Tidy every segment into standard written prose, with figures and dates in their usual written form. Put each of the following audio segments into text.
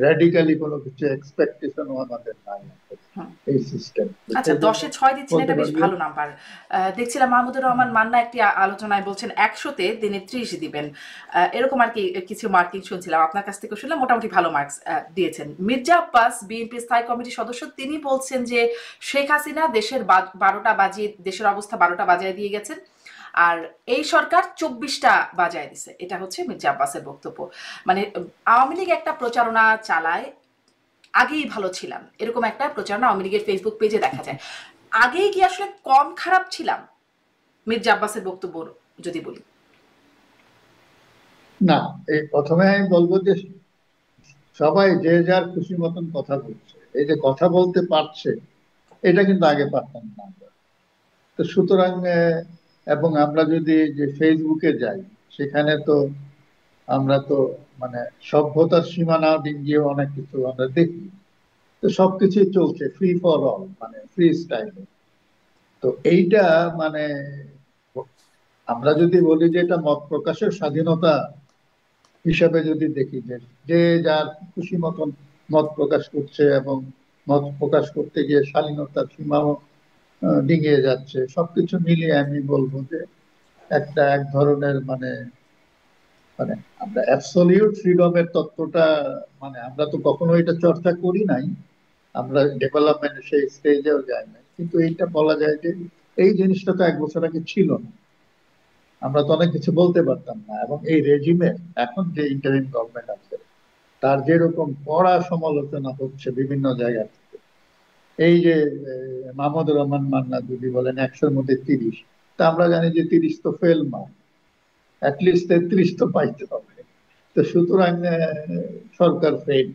Radically কোনো কিছু এক্সপেকটেশনও আমাদের নাই আসলে হুম। এই সিস্টেম। তো আচ্ছা, সেই জন্য 10-6 দিচ্ছেন, বলতে এটা বেশ পারি যে ভালো নাম্বার। দেখছিলাম মাহমুদুর রহমান মান্না একটি আলোচনায় বলছেন 100-তে তিনি 30 দিবেন। এরকম আর কি কিছু মার্কিং শুনছিলাম, আপনার কাছ থেকে শুনলাম মোটামুটি ভালো মার্কস দিয়েছেন। মির্জা আব্বাস বিএনপি স্থায়ী কমিটির সদস্য, তিনি বলছেন যে শেখ হাসিনা দেশের 12টা বাজিয়ে, দেশের অবস্থা 12টা বাজিয়ে দিয়ে গেছেন, আর এই সরকার 24টা বাজায় দিছে। এটা হচ্ছে মির্জা আব্বাসের বক্তব্য। মানে আওয়ামী লীগ একটা প্রচারণা চালায়, আগেই ভালো ছিলাম, এরকম একটা প্রচারণা আওয়ামী লীগের ফেসবুক পেজে দেখা যায়। আগেই কি আসলে কম খারাপ ছিলাম? মির্জা আব্বাসের বক্তব্য যদি বলি। না, এই প্রথমে আমি বলবো যে সবাই যে যার খুশি মতন কথা বলছে, এই যে কথা বলতে পারছে এটা কিন্তু আগে পারতাম না আমরা। তো সুতরাং এবং আমরা যদি যে ফেসবুকে যাই সেখানে তো আমরা তো মানে সভ্যতার সীমানা ডিঙ্গিয়ে অনেক কিছু আমরা দেখি। তো সবকিছুই চলছে ফ্রি ফর অল, মানে ফ্রি স্টাইলে। তো এইটা মানে আমরা যদি বলি যে এটা মত প্রকাশের স্বাধীনতা হিসাবে যদি দেখি যে যে যার খুশি মতন মত প্রকাশ করছে এবং মত প্রকাশ করতে গিয়ে শালীনতার সীমাও ডিঙিয়ে যাচ্ছে, সবকিছু মিলিয়ে আমি বলবো যে একটা এক ধরনের মানে মানে আমরা অ্যাবসলিউট ফ্রিডমের তত্ত্বটা মানে আমরা তো কখনো এটা চর্চা করি নাই, আমরা ডেভেলপমেন্ট সেই স্টেজেও যাই নাই, কিন্তু এইটা বলা যায় যে এই জিনিসটা তো 1 বছর আগে ছিল না। আমরা তো অনেক কিছু বলতে পারতাম না, এবং এই রেজিমের এখন যে ইন্টারিম গভর্নমেন্ট আছে তার যেরকম কড়া সমালোচনা হচ্ছে বিভিন্ন জায়গা থেকে। এই যে মাহমুদুর রহমান মান্না যদি বলেন 100-র মধ্যে 30, তা আমরা জানি যে 30 তো ফেল মার্ক, অ্যাটলিস্ট 33 তো পাইতে হবে। তো সুতরাং সরকার ফেল,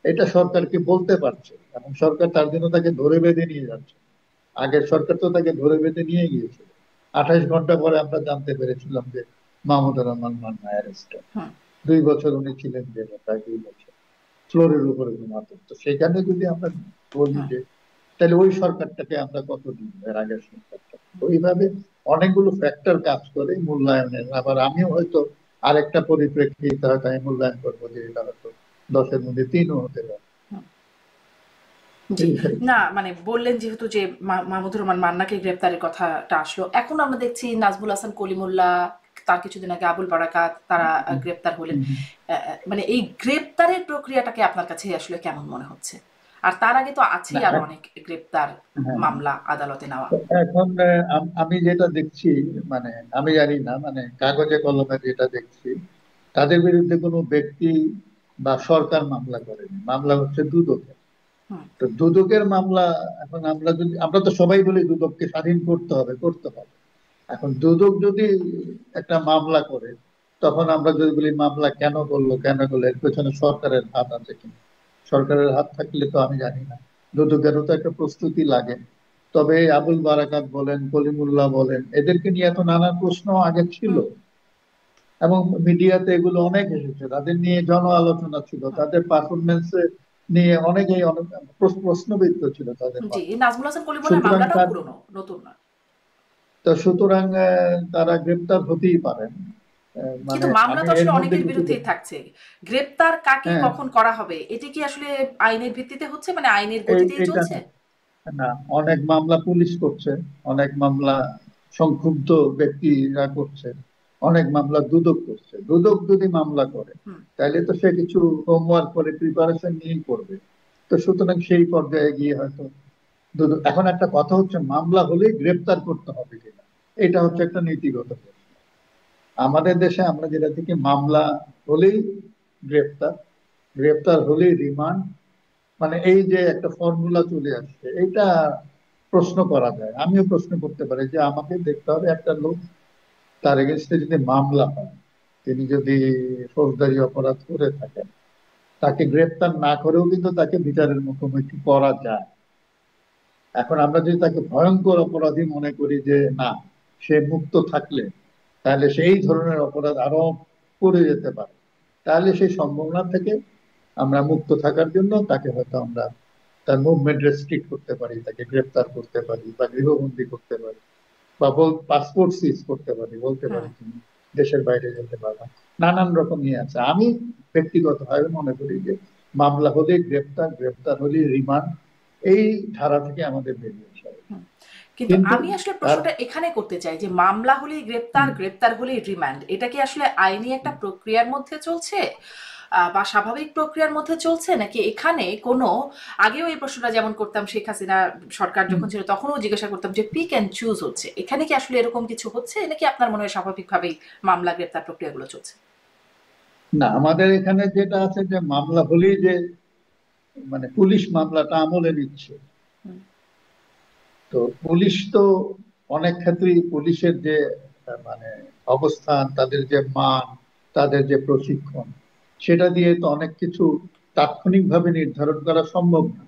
এটা সরকারকে বলতে পারছে এবং সরকার তার জন্য তাকে ধরে বেঁধে নিয়ে যাচ্ছে। আগের সরকার তো তাকে ধরে বেঁধে নিয়ে গিয়েছিল। 28 ঘন্টা পরে আমরা জানতে পেরেছিলাম যে মাহমুদুর রহমান মান্না অ্যারেস্টেড। হুম। 2 বছর উনি ছিলেন জেলে, প্রায় 2 বছর ফ্লোরের উপরে ঘুমাতেন। তো সেখানে যদি আমরা বলি হুম। যে তাহলে ওই সরকারটাকে আমরা কত দিন, এর আগের সরকারটা ওইভাবে অনেকগুলো ফ্যাক্টর কাজ করে মূল্যায়নের। আবার আমিও হয়তো আরেকটা পরিপ্রেক্ষিতে হয়তো আমি মূল্যায়ন করবো যে এটা হয়তো 10-এর মধ্যে 3ও হতে পারে। হুম। জি। এই আর না কি। মানে বললেন যেহেতু যে মাহমুদুর রহমান মান্নাকে গ্রেপ্তারের কথাটা আসলো, এখন আমরা দেখছি নাজমুল হাসান কলিমুল্লাহ, তার কিছুদিন আগে আবুল বারাকাত, তারা গ্রেপ্তার হলেন। মানে এই গ্রেপ্তারের প্রক্রিয়াটাকে আপনার কাছে আসলে কেমন মনে হচ্ছে? আর তার আগে তো না আছেই আরো অনেক গ্রেপ্তার, হ্যাঁ, মামলা আদালতে নেওয়া। তো এখন আমি যেটা দেখছি, মানে আমি জানি না, মানে কাগজে কলমে যেটা দেখছি, তাদের বিরুদ্ধে কোনো ব্যক্তি বা সরকার মামলা করেনি, মামলা হচ্ছে দুদকের। হুম। তো দুদকের মামলা, এখন আমরা যদি, আমরা তো সবাই বলি দুদককে স্বাধীন করতে হবে করতে হবে। এখন দুদক যদি একটা মামলা করে, তখন আমরা যদি বলি মামলা কেন করলো কেন করলো, এর পেছনে সরকারের হাত আছে কিনা। সরকারের হাত থাকলে তো আমি জানি না, দুদকেরও তো একটা প্রস্তুতি লাগে। তবে এই আবুল বারাকাত বলেন, কলিমুল্লাহ বলেন, এদেরকে নিয়ে এত নানা প্রশ্ন আগে ছিল, হুম। এবং মিডিয়াতে এগুলো অনেক এসেছে, তাদের নিয়ে জন আলোচনা ছিল, হুম। তাদের পারফরমেন্স নিয়ে অনেকেই অনেক প্রশ্নবিদ্ধ ছিল তাদের জি, মাঝে। নাজমুল হাসান কলিমুল্লাহর সুতরাং মামলাটাও তার পুরনো, নতুন না। তো সুতরাং তারা গ্রেপ্তার হতেই পারেন। কিন্তু মানে মামলা আমি তো এর আসলে মধ্যে অনেকের কিছু বিরুদ্ধেই থাকছে। গ্রেপ্তার কাকে হ্যাঁ, কখন করা হবে এটা কি আসলে আইনের ভিত্তিতে হচ্ছে, মানে আইনের গতিতেই এটা চলছে? না, না, অনেক মামলা পুলিশ করছে, অনেক মামলা সংক্ষুব্ধ ব্যক্তিরা করছে, অনেক মামলা দুদক করছে। দুদক যদি মামলা করে হুম। তাহলে তো সে কিছু হোমওয়ার্ক করে প্রিপারেশন নিয়েই করবে। তো সুতরাং সেই পর্যায়ে গিয়ে হয়তো দুদক, এখন একটা কথা হচ্ছে মামলা হলেই গ্রেপ্তার করতে হবে কিনা, এটা হচ্ছে একটা নীতিগত প্রশ্ন। আমাদের দেশে আমরা যেটা থেকে মামলা হলেই গ্রেপ্তার, গ্রেপ্তার হলেই রিমান্ড, মানে এই যে একটা ফর্মুলা চলে আসছে, এটা প্রশ্ন করা যায়। আমিও প্রশ্ন করতে পারি যে আমাকে দেখতে হবে একটা লোক, তার এগেনস্টে যদি মামলা হয়, তিনি যদি ফৌজদারি অপরাধ করে থাকেন, তাকে গ্রেপ্তার না করেও কিন্তু তাকে বিচারের মুখোমুখি করা যায়। এখন আমরা যদি তাকে ভয়ঙ্কর অপরাধী মনে করি যে না, সে মুক্ত থাকলে তাহলে সেই ধরনের অপরাধ আরো করে যেতে পারে, তাহলে সেই সম্ভাবনা থেকে আমরা মুক্ত থাকার জন্য তাকে হয়তো আমরা তার মুভমেন্ট রেস্ট্রিক্ট করতে পারি, তাকে গ্রেপ্তার করতে পারি বা গৃহবন্দী করতে পারি, বা পাসপোর্ট সিজ করতে পারি, বলতে হুম। পারি তুমি দেশের বাইরে যেতে পারবা। নানান রকম ইয়ে আছে। আমি ব্যক্তিগতভাবে মনে করি যে মামলা হলে গ্রেপ্তার, গ্রেপ্তার হলে রিমান্ড, এই ধারা থেকে আমাদের বেরিয়ে আসা হবে। হুম। কিন্তু কিন্তু আমি আসলে তার প্রশ্নটা এখানে করতে চাই যে মামলা হলেই গ্রেপ্তার, গ্রেপ্তার হলেই রিমান্ড, এটা কি আসলে আইনি একটা প্রক্রিয়ার মধ্যে চলছে বা স্বাভাবিক প্রক্রিয়ার মধ্যে চলছে, নাকি এখানে কোনো, আগেও এই প্রশ্নটা যেমন করতাম শেখ হাসিনা সরকার যখন ছিল তখনও জিজ্ঞাসা করতাম যে পিক অ্যান্ড চুজ হচ্ছে, এখানে কি আসলে এরকম কিছু হচ্ছে, নাকি আপনার মনে হয় স্বাভাবিকভাবেই মামলা গ্রেপ্তার প্রক্রিয়াগুলো চলছে? না, আমাদের এখানে যেটা আছে যে মামলা হলেই যে মানে পুলিশ মামলাটা আমলে নিচ্ছে। হুম, তো পুলিশ তো অনেক ক্ষেত্রেই পুলিশের যে মানে অবস্থান, তাদের যে মান, তাদের যে প্রশিক্ষণ, সেটা দিয়ে তো অনেক কিছু তাৎক্ষণিকভাবে নির্ধারণ করা সম্ভব না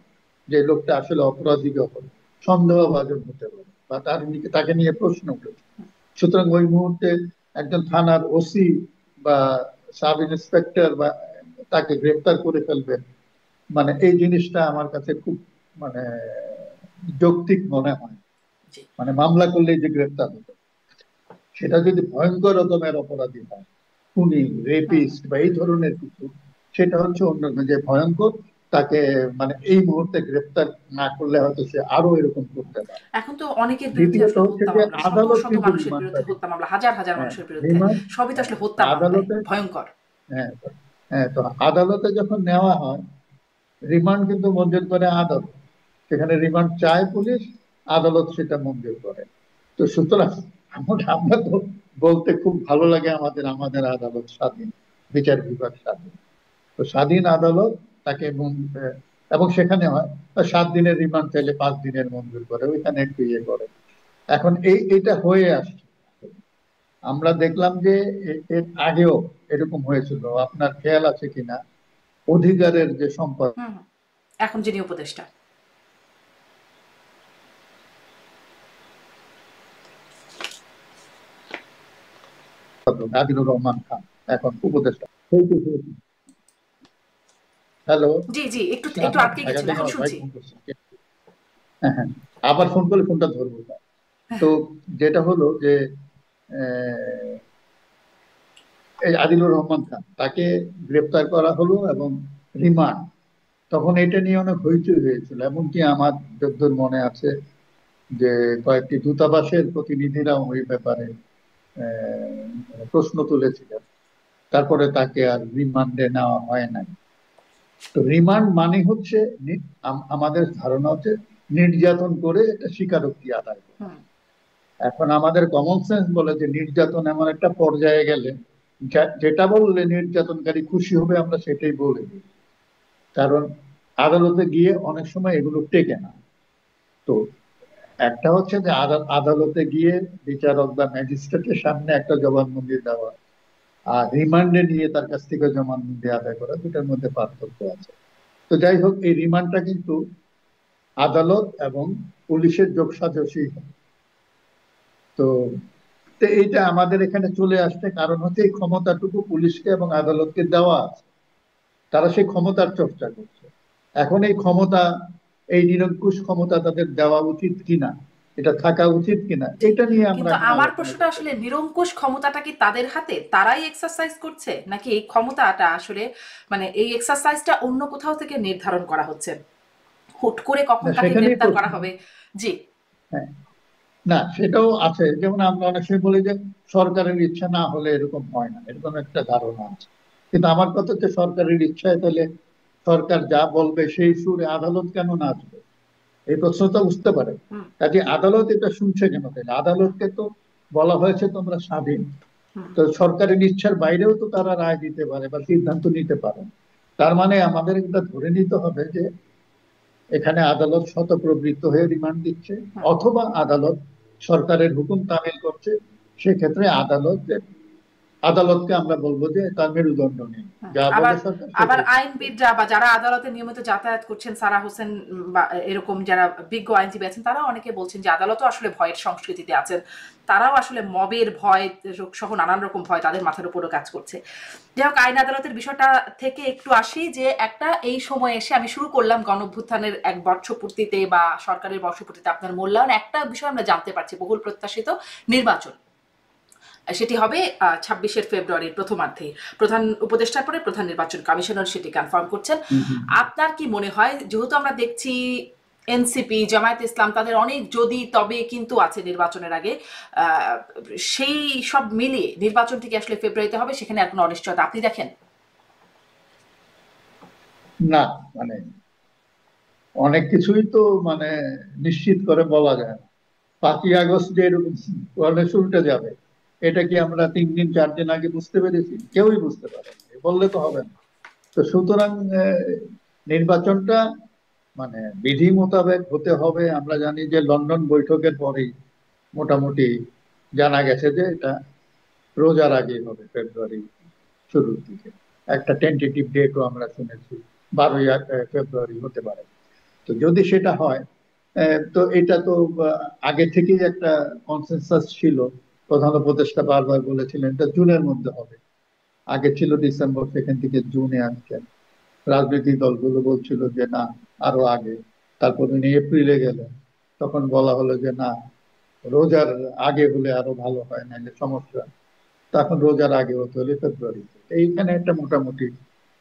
যে লোকটা আসলে অপরাধী যখন সন্দেহভাজন হতে পারে বা তাকে নিয়ে প্রশ্ন উঠেছে। সুতরাং ওই মুহূর্তে একজন থানার ওসি বা সাব ইন্সপেক্টর বা তাকে গ্রেপ্তার করে ফেলবেন, মানে এই জিনিসটা আমার কাছে খুব মানে যৌক্তিক মনে হয়। জি। মানে মামলা করলেই যে গ্রেপ্তার হতো, সেটা যদি ভয়ঙ্কর রকমের অপরাধী হয়, খুনি, হুম। রেপিস্ট বা এই ধরনের কিছু, সেটা হচ্ছে অন্য, যে ভয়ঙ্কর, তাকে মানে এই মুহূর্তে গ্রেপ্তার না করলে হয়তো সে আরো এরকম করতে পারে। এখন তো অনেকের বিরুদ্ধে দ্বিতীয়ত আসলে হচ্ছে হত্যা যে মামলা, শত আদালত শত কিন্তু মানুষের রিমান্ডটা বিরুদ্ধে দিচ্ছে। হত্যা মামলা, হাজার হাজার হ্যাঁ, মানুষের বিরুদ্ধে, রিমান্ড। সবই তো আসলে হ্যাঁ, হত্যা মামলায় আদালতে। ভয়ঙ্কর। হ্যাঁ, হ্যাঁ, তো আদালতে যখন নেওয়া হয়, রিমান্ড কিন্তু মঞ্জুর করে আদালত। সেখানে রিমান্ড চায় পুলিশ, আদালত সেটা মঞ্জুর করে। তো সুতরাং আমরা তো বলতে খুব ভালো লাগে আমাদের আমাদের আদালত স্বাধীন, বিচার বিভাগ স্বাধীন। তো স্বাধীন আদালত তাকে এবং সেখানে হয় 7 দিনের রিমান্ড চাইলে 5 দিনের মঞ্জুর করে, ওইখানে একটু ইয়ে করে। এখন এটা হয়ে আসছে। আমরা দেখলাম যে এর আগেও এরকম হয়েছিল, আপনার খেয়াল আছে কিনা, অধিকারের যে সম্পদ হুম হুম। এখন যিনি উপদেষ্টা। আদিলুর রহমান খান, এখন উপদেষ্টা। হ্যালো, জি জি, একটু একটু আমার আটকে ঢাকা গেছিল, থেকে এখন আমার ভাই শুনছি। ফোন করছে। হ্যাঁ, হ্যাঁ, আবার ফোন করলে ফোনটা ধরবো না। তো যেটা হলো যে আহ, এই আদিলুর রহমান খান তাকে গ্রেপ্তার করা হলো এবং রিমান্ড, তখন এটা নিয়ে অনেক হইচই হয়েছিল। এমনকি আমার যতদূর মনে আছে যে কয়েকটি দূতাবাসের প্রতিনিধিরাও ওই ব্যাপারে প্রশ্ন তুলেছিলেন। তারপরে তাকে আর রিমান্ডে নেওয়া হয় নাই। তো রিমান্ড মানে হচ্ছে আমাদের ধারণা হচ্ছে নির্যাতন করে একটা স্বীকারোক্তি আদায় করা। হুম। এখন আমাদের কমন সেন্স বলে যে নির্যাতন এমন একটা পর্যায়ে গেলে যেটা বললে নির্যাতনকারী খুশি হবে আমরা সেটাই বলে দিই। কারণ আদালতে গিয়ে অনেক সময় এগুলো টেকে না। তো একটা হচ্ছে যে আদালতে গিয়ে বিচারক বা ম্যাজিস্ট্রেটের সামনে একটা জবানবন্দি দেওয়া, আর রিমান্ডে নিয়ে তার কাছ থেকে জবানবন্দি আদায় করা, দুটার মধ্যে পার্থক্য আছে। তো যাই হোক, এই রিমান্ডটা কিন্তু আদালত এবং পুলিশের যোগসাজশী হয়। তো তো এইটা আমাদের এখানে চলে আসছে, কারণ হচ্ছে এই ক্ষমতাটুকু পুলিশকে এবং আদালতকে দেওয়া আছে, তারা সেই ক্ষমতার চর্চা করছে। এখন এই ক্ষমতা, এই নিরঙ্কুশ ক্ষমতা তাদের দেওয়া উচিত কিনা, এটা থাকা উচিত কিনা, জি। এটা নিয়ে আমরা কিন্তু এখন আমার আলোচনা প্রশ্নটা করতে আসলে পারি। নিরঙ্কুশ ক্ষমতাটা কি তাদের হাতে, তারাই এক্সারসাইজ করছে, নাকি এই ক্ষমতাটা আসলে মানে এই এক্সারসাইজটা অন্য কোথাও থেকে নির্ধারণ করা হচ্ছে, হুট করে কখন না, কাকে সেখানেই গ্রেপ্তার প্রশ্ন। করা হবে? জি। হ্যাঁ, না, সেটাও আছে। যেমন আমরা অনেক সময় বলি যে সরকারের ইচ্ছা না হলে এরকম হয় না, এরকম একটা ধারণা আছে। কিন্তু আমার কথা হচ্ছে সরকারের ইচ্ছায় তাহলে সরকার যা বলবে সেই সুরে আদালত কেন নাচবে, এই প্রশ্নটা বুঝতে পারে। হুম কাজে আদালত এটা শুনছে কেন? তাহলে আদালতকে তো বলা হয়েছে তোমরা স্বাধীন। হুম। তো সরকারের ইচ্ছার বাইরেও তো তারা রায় দিতে পারে বা সিদ্ধান্ত নিতে পারে। তার মানে আমাদের এটা ধরে নিতে হবে যে এখানে আদালত শতপ্রবৃত্ত হয়ে রিমান্ড দিচ্ছে, হুম। অথবা আদালত সরকারের হুকুম তামিল করছে। সেক্ষেত্রে আদালতকে আমরা বলবো যে তার মেরুদণ্ড নেই, হুম। যা আবার বলে সরকার আবার সেটাই করতে হবে। আইনবিদরা বা যারা আদালতে নিয়মিত যাতায়াত করছেন, সারা হোসেন বা এরকম যারা বিজ্ঞ আইনজীবী আছেন, তারাও অনেকে বলছেন যে আদালতও আসলে ভয়ের সংস্কৃতিতে আছেন, তারাও আসলে মবের ভয় সহ নানান রকম ভয় তাদের মাথার উপরও কাজ করছে। যাই হোক, আইন আদালতের বিষয়টা থেকে একটু আসি যে একটা এই সময় এসে আমি শুরু করলাম গণঅভ্যুত্থানের এক বর্ষপূর্তিতে বা সরকারের বর্ষপূর্তিতে আপনার মূল্যায়ন, একটা বিষয় আমরা জানতে পারছি, বহুল প্রত্যাশিত নির্বাচন। সেটি হবে 26 ফেব্রুয়ারির প্রথমার্ধে। প্রধান উপদেষ্টার পরে প্রধান নির্বাচন কমিশনার সেটি কনফার্ম করছেন। আপনার কি মনে হয়, যেহেতু আমরা দেখছি এনসিপি, জামায়াত ইসলাম, তাদের অনেক যদি তবে কিন্তু আছে নির্বাচনের আগে, সেই সব মিলিয়ে নির্বাচনটি কি আসলে ফেব্রুয়ারিতে হবে, সেখানে আর কোনো অনিশ্চয়তা আপনি দেখেন? না, মানে অনেক কিছুই তো মানে নিশ্চিত করে বলা যায় না। 5ই আগস্ট যে এরকম গণেশ উল্টে যাবে, এটা কি আমরা 3 দিন 4 দিন আগে বুঝতে পেরেছি? কেউই বুঝতে পারেনি, বললে তো হবে না। তো সুতরাং নির্বাচনটা মানে বিধি মোতাবেক হতে হবে। আমরা জানি যে লন্ডন বৈঠকের পরেই মোটামুটি জানা গেছে যে এটা রোজার আগে হবে, ফেব্রুয়ারি শুরুর দিকে। একটা টেন্টেটিভ ডেটও আমরা শুনেছি, 12ই ফেব্রুয়ারি হতে পারে। তো যদি সেটা হয়, তো এটা তো আগে থেকেই একটা কনসেনসাস ছিল। প্রধান উপদেষ্টা বারবার বলেছিলেন এটা জুনের মধ্যে হবে। আগে ছিল ডিসেম্বর, সেখান থেকে জুনে আসছেন। রাজনৈতিক দলগুলো বলছিল যে না, আরো আগে। তারপর উনি এপ্রিলে গেলেন, তখন বলা হলো যে না, রোজার আগে হলে আরো ভালো হয়, নাহলে সমস্যা। তখন রোজার আগে হতে হলে ফেব্রুয়ারিতে। এইখানে একটা মোটামুটি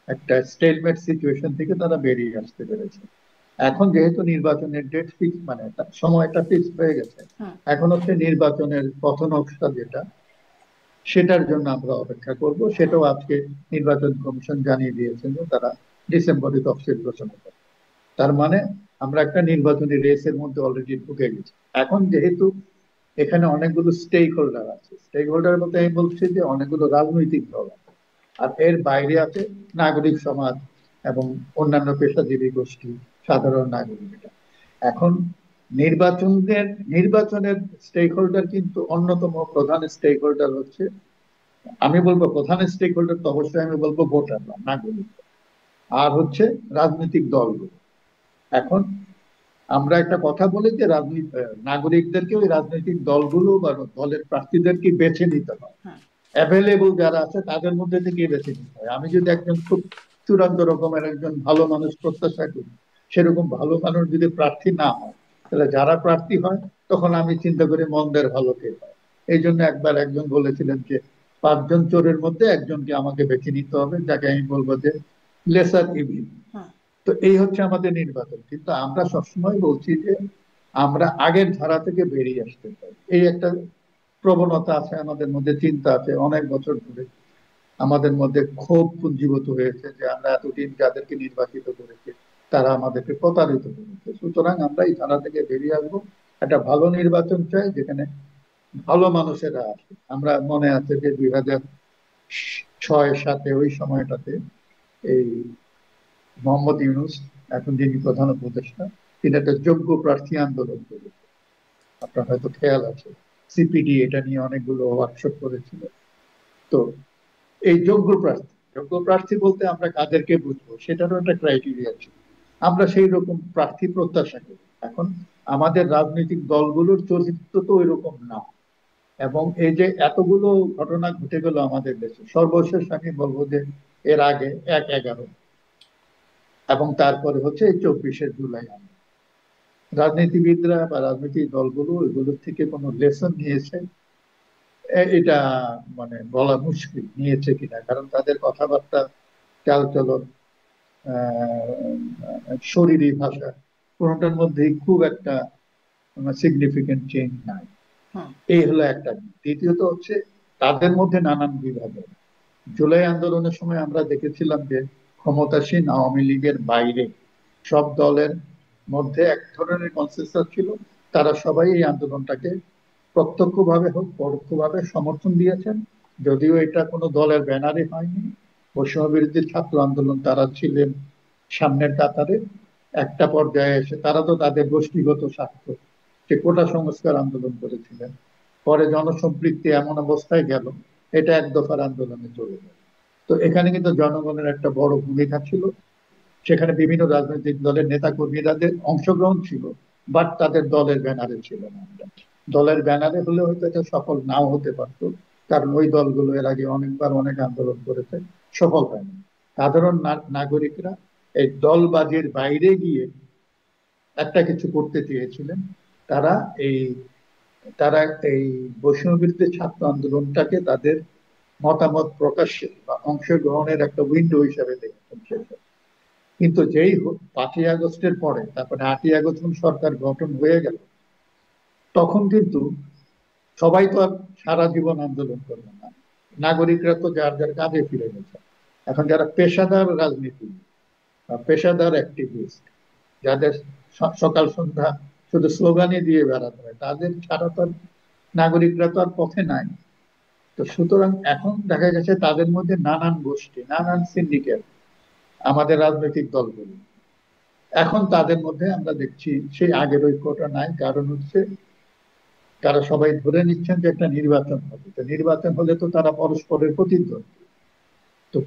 একটা স্টেলমেট সিচুয়েশন থেকে তারা বেরিয়ে আসতে পেরেছে। এখন যেহেতু নির্বাচনের ডেট ফিক্স, মানে তার সময়টা ফিক্স হয়ে গেছে, এখন হচ্ছে নির্বাচনের পথ নকশা যেটা, সেটার জন্য আমরা অপেক্ষা করব। সেটাও আজকে নির্বাচন কমিশন জানিয়ে দিয়েছেন যে তারা ডিসেম্বরে তফসিল ঘোষণা করবে। তার মানে আমরা একটা নির্বাচনী রেসের মধ্যে অলরেডি ঢুকে গেছি। এখন যেহেতু এখানে অনেকগুলো স্টেক হোল্ডার আছে, স্টেক হোল্ডার বলতে আমি বলছি যে অনেকগুলো রাজনৈতিক দল আছে, আর এর বাইরে আছে নাগরিক সমাজ এবং অন্যান্য পেশাজীবী গোষ্ঠী, সাধারণ নাগরিকরা। এখন নির্বাচনের স্টেক হোল্ডার কিন্তু অন্যতম প্রধান স্টেক হোল্ডার হচ্ছে, আমি বলবো প্রধান স্টেক হোল্ডার তো অবশ্যই আমি বলবো ভোটার, নাগরিক, আর হচ্ছে রাজনৈতিক দলগুলো। এখন আমরা একটা কথা বলি যে নাগরিকদেরকে ওই রাজনৈতিক দলগুলো বা দলের প্রার্থীদেরকে বেছে নিতে হয়। অ্যাভেলেবল যারা আছে তাদের মধ্যে থেকে বেছে নিতে হয়। আমি যদি একজন খুব চূড়ান্ত রকমের একজন ভালো মানুষ প্রত্যাশা করি, সেরকম ভালো মানুষ যদি প্রার্থী না হয়, তাহলে যারা প্রার্থী হয় তখন আমি চিন্তা করি মন্দের ভালো কে হয়। এই জন্য একবার একজন বলেছিলেন যে 5 জন চোরের মধ্যে একজনকে আমাকে বেছে নিতে হবে, যাকে আমি বলবো যে লেসার ইভিল। তো এই হচ্ছে আমাদের নির্বাচন। কিন্তু আমরা সবসময় বলছি যে আমরা আগের ধারা থেকে বেরিয়ে আসতে চাই, এই একটা প্রবণতা আছে আমাদের মধ্যে, চিন্তা আছে অনেক বছর ধরে। আমাদের মধ্যে ক্ষোভ পুঞ্জীভূত হয়েছে যে আমরা এতদিন যাদেরকে নির্বাচিত করেছি তারা আমাদেরকে প্রতারিত করেছে। সুতরাং আমরা এই ধারা থেকে বেরিয়ে আসবো, একটা ভালো নির্বাচন চাই যেখানে ভালো মানুষেরা আসে। আমরা মনে আছে যে 2006-07 ওই সময়টাতে এই মোহাম্মদ ইউনূস, এখন যিনি প্রধান উপদেষ্টা, তিনি একটা যোগ্য প্রার্থী আন্দোলন করেছেন। আপনার হয়তো খেয়াল আছে, সিপিডি এটা নিয়ে অনেকগুলো ওয়ার্কশপ করেছিল। তো এই যোগ্য প্রার্থী বলতে আমরা কাদেরকে বুঝবো সেটারও একটা ক্রাইটেরিয়া ছিল। আমরা সেই রকম প্রার্থী প্রত্যাশা করি। এখন আমাদের রাজনৈতিক দলগুলোর চরিত্র তো ওই রকম না। এবং এই যে এতগুলো ঘটনা ঘটে গেল আমাদের দেশে, সর্বশেষ আমি বলবো যে এর আগে 1/11 এবং তারপরে হচ্ছে এই 24শে জুলাই, রাজনীতিবিদরা বা রাজনৈতিক দলগুলো এগুলোর থেকে কোনো লেসন নিয়েছে এটা মানে বলা মুশকিল, নিয়েছে কিনা। কারণ তাদের কথাবার্তা, চালচলন, শরীরী ভাষা, কোনোটার মধ্যেই খুব একটা সিগনিফিকেন্ট চেঞ্জ নাই। এই হলো একটা দিক। দ্বিতীয়ত হচ্ছে তাদের মধ্যে নানান বিভাজন। জুলাই আন্দোলনের সময় আমরা দেখেছিলাম যে ক্ষমতাসীন আওয়ামী লীগের বাইরে সব দলের মধ্যে এক ধরনের কনসেনসাস ছিল। তারা সবাই এই আন্দোলনটাকে প্রত্যক্ষভাবে হোক পরোক্ষভাবে সমর্থন দিয়েছেন। যদিও এটা কোনো দলের ব্যানারে হয়নি, বৈষম্য বিরোধী ছাত্র আন্দোলন তারা ছিলেন সামনের কাতারে। একটা পর্যায়ে এসে তারা তো তাদের গোষ্ঠীগত স্বার্থ, যে কোটা সংস্কার আন্দোলন করেছিলেন, পরে জনসম্পৃক্তি এমন অবস্থায় গেল এটা 1 দফার আন্দোলনে চলে গেল। তো এখানে কিন্তু জনগণের একটা বড় ভূমিকা ছিল। সেখানে বিভিন্ন রাজনৈতিক দলের নেতা কর্মীদের অংশগ্রহণ ছিল, বাট তাদের দলের ব্যানারে ছিল না। দলের ব্যানারে হলে হয়তো এটা সফল নাও হতে পারতো, কারণ ওই দলগুলো এর আগে অনেকবার অনেক আন্দোলন করেছে, সফল হয়নি। সাধারণ নাগরিকরা এই দলবাজির বাইরে গিয়ে একটা কিছু করতে চেয়েছিলেন। তারা এই তারা এই বৈষম্য বিরোধী ছাত্র আন্দোলনটাকে তাদের মতামত প্রকাশের বা অংশগ্রহণের একটা উইন্ডো হিসাবে দেখেছেন সেটা। কিন্তু যেই 5ই আগস্টের পরে, তারপরে 8ই আগস্ট যখন সরকার গঠন হয়ে গেল, তখন কিন্তু সবাই তো আর সারা জীবন আন্দোলন করবে না। নাগরিকরা তো যার যার কাজে ফিরে গেছে। এখন যারা পেশাদার রাজনীতি বা পেশাদার অ্যাক্টিভিস্ট, যাদের সকাল সন্ধ্যা শুধু স্লোগানই দিয়ে বেড়াতে হয়, তাদের ছাড়া তো আর নাগরিকরা তো আর পথে নাই। তো সুতরাং এখন দেখা গেছে তাদের মধ্যে নানান গোষ্ঠী, নানান সিন্ডিকেট, আমাদের রাজনৈতিক দলগুলো, এখন তাদের মধ্যে আমরা দেখছি সেই আগের ঐক্যটা নাই। কারণ হচ্ছে তারা সবাই ধরে নিচ্ছেন যে একটা নির্বাচন হবে, তো নির্বাচন হলে তো তারা পরস্পরের প্রতিদ্বন্দ্বী। তো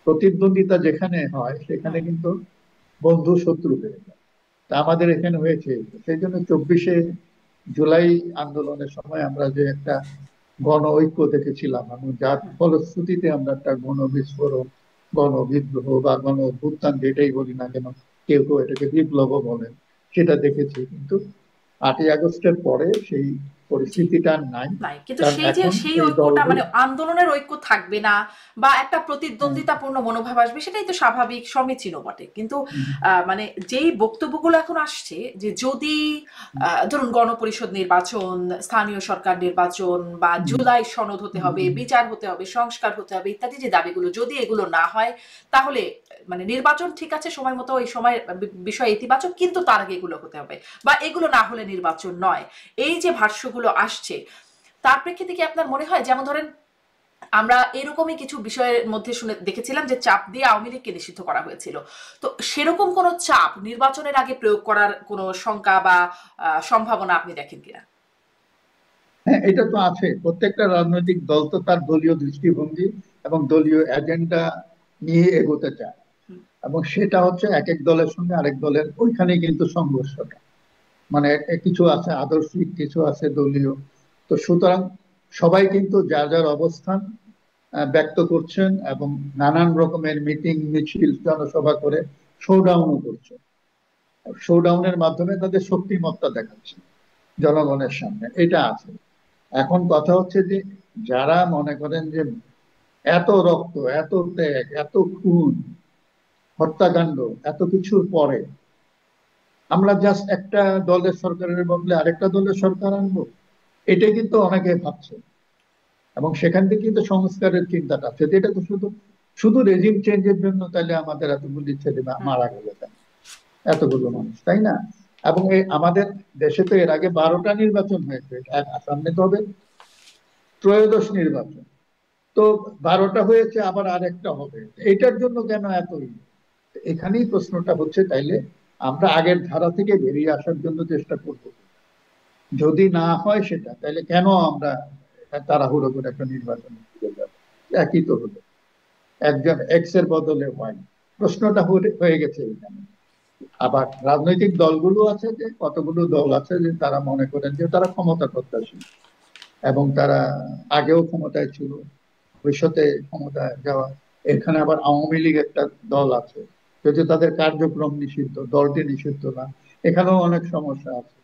প্রতিদ্বন্দ্বিতা যেখানে হয় সেখানে কিন্তু বন্ধু শত্রু হয়ে যায়। তা আমাদের এখানে হয়েছে। সেই জন্য 24শে জুলাই আন্দোলনের সময় আমরা যে একটা গণ ঐক্য দেখেছিলাম, এবং যার ফলশ্রুতিতে আমরা একটা গণবিস্ফোরণ, গণবিদ্রোহ বা গণ অভ্যুত্থান যেটাই বলি না কেন, কেউ কেউ এটাকে বিপ্লবও বলেন, সেটা দেখেছি। কিন্তু 8ই আগস্টের পরে সেই জি। পরিস্থিতিটা আর নাই। নাই। কিন্তু কারণ সেই যে এখন সেই এই ঐক্যটা দলগুলো, মানে আন্দোলনের ঐক্য থাকবে না বা একটা প্রতিদ্বন্দ্বিতাপূর্ণ মনোভাব আসবে সেটাই তো স্বাভাবিক সমীচীনও বটে। কিন্তু মানে যেই বক্তব্যগুলো এখন আসছে যে যদি ধরুন গণপরিষদ নির্বাচন, স্থানীয় সরকার নির্বাচন বা জুলাই সনদ হতে হবে, বিচার হতে হবে, সংস্কার হতে হবে ইত্যাদি যে দাবিগুলো যদি এগুলো না হয় তাহলে মানে নির্বাচন ঠিক আছে সময় মতো ওই সময় বিষয় ইতিবাচক কিন্তু তার আগে এগুলো হতে হবে বা এগুলো না হলে নির্বাচন নয়। এই যে ভাষ্যগুলো আসছে তার প্রেক্ষিতে কি আপনার মনে হয় যেমন ধরেন আমরা এরকমই কিছু বিষয়ের মধ্যে শুনে দেখেছিলাম যে চাপ দিয়ে আওয়ামী লীগকে নিষিদ্ধ করা হয়েছিল, তো সেরকম কোন চাপ নির্বাচনের আগে প্রয়োগ করার কোনো শঙ্কা বা সম্ভাবনা আপনি দেখেন কিনা? হ্যাঁ, এটা তো আছে। প্রত্যেকটা রাজনৈতিক দল তো তার দলীয় দৃষ্টিভঙ্গি এবং দলীয় এজেন্ডা নিয়ে এগোতে চায়, এবং সেটা হচ্ছে এক এক দলের সঙ্গে আরেক দলের ওইখানেই কিন্তু সংঘর্ষটা। মানে কিছু আছে আদর্শিক, কিছু আছে দলীয়। তো সুতরাং সবাই কিন্তু যার যার অবস্থান ব্যক্ত করছেন, এবং নানান রকমের মিটিং মিছিল জনসভা করে শোডাউনও করছে। শোডাউনের মাধ্যমে তাদের শক্তিমত্তা দেখাচ্ছে জনগণের সামনে, এটা আছে। এখন কথা হচ্ছে যে যারা মনে করেন যে এত রক্ত, এত ত্যাগ, এত খুন, হত্যাকাণ্ড, এত কিছুর পরে আমরা জাস্ট একটা দলের সরকারের বদলে আরেকটা দলের সরকার আনবো, এটাই কিন্তু অনেকে ভাবছে। এবং সেখান থেকে কিন্তু সংস্কারের চিন্তাটা আছে যে এটা তো শুধু শুধু রেজিম চেঞ্জের জন্য তাহলে আমাদের এতগুলি ছেলে মারা গেল কেন, এতগুলো মানুষ, তাই না? এবং এই আমাদের দেশে তো এর আগে 12টা নির্বাচন হয়েছে, সামনে তো হবে ত্রয়োদশ নির্বাচন। তো 12টা হয়েছে, আবার আরেকটা হবে, এটার জন্য কেন এত এখানেই প্রশ্নটা হচ্ছে। তাইলে আমরা আগের ধারা থেকে বেরিয়ে আসার জন্য চেষ্টা করব। যদি না হয় সেটা, তাহলে কেন আমরা তাড়াহুড়ো করে একটা নির্বাচন দিতে যাবো? একই তো হলো, একজন এক্স এর বদলে ওয়াই, প্রশ্নটা হয়ে গেছে এখানে। আবার রাজনৈতিক দলগুলো আছে, যে কতগুলো দল আছে যে তারা মনে করেন যে তারা ক্ষমতা প্রত্যাশী, এবং তারা আগেও ক্ষমতায় ছিল, ভবিষ্যতে ক্ষমতায় যাওয়া। এখানে আবার আওয়ামী লীগ একটা দল আছে, যদি তাদের কার্যক্রম নিষিদ্ধ, দলটি নিষিদ্ধ না, এখানেও অনেক সমস্যা আছে।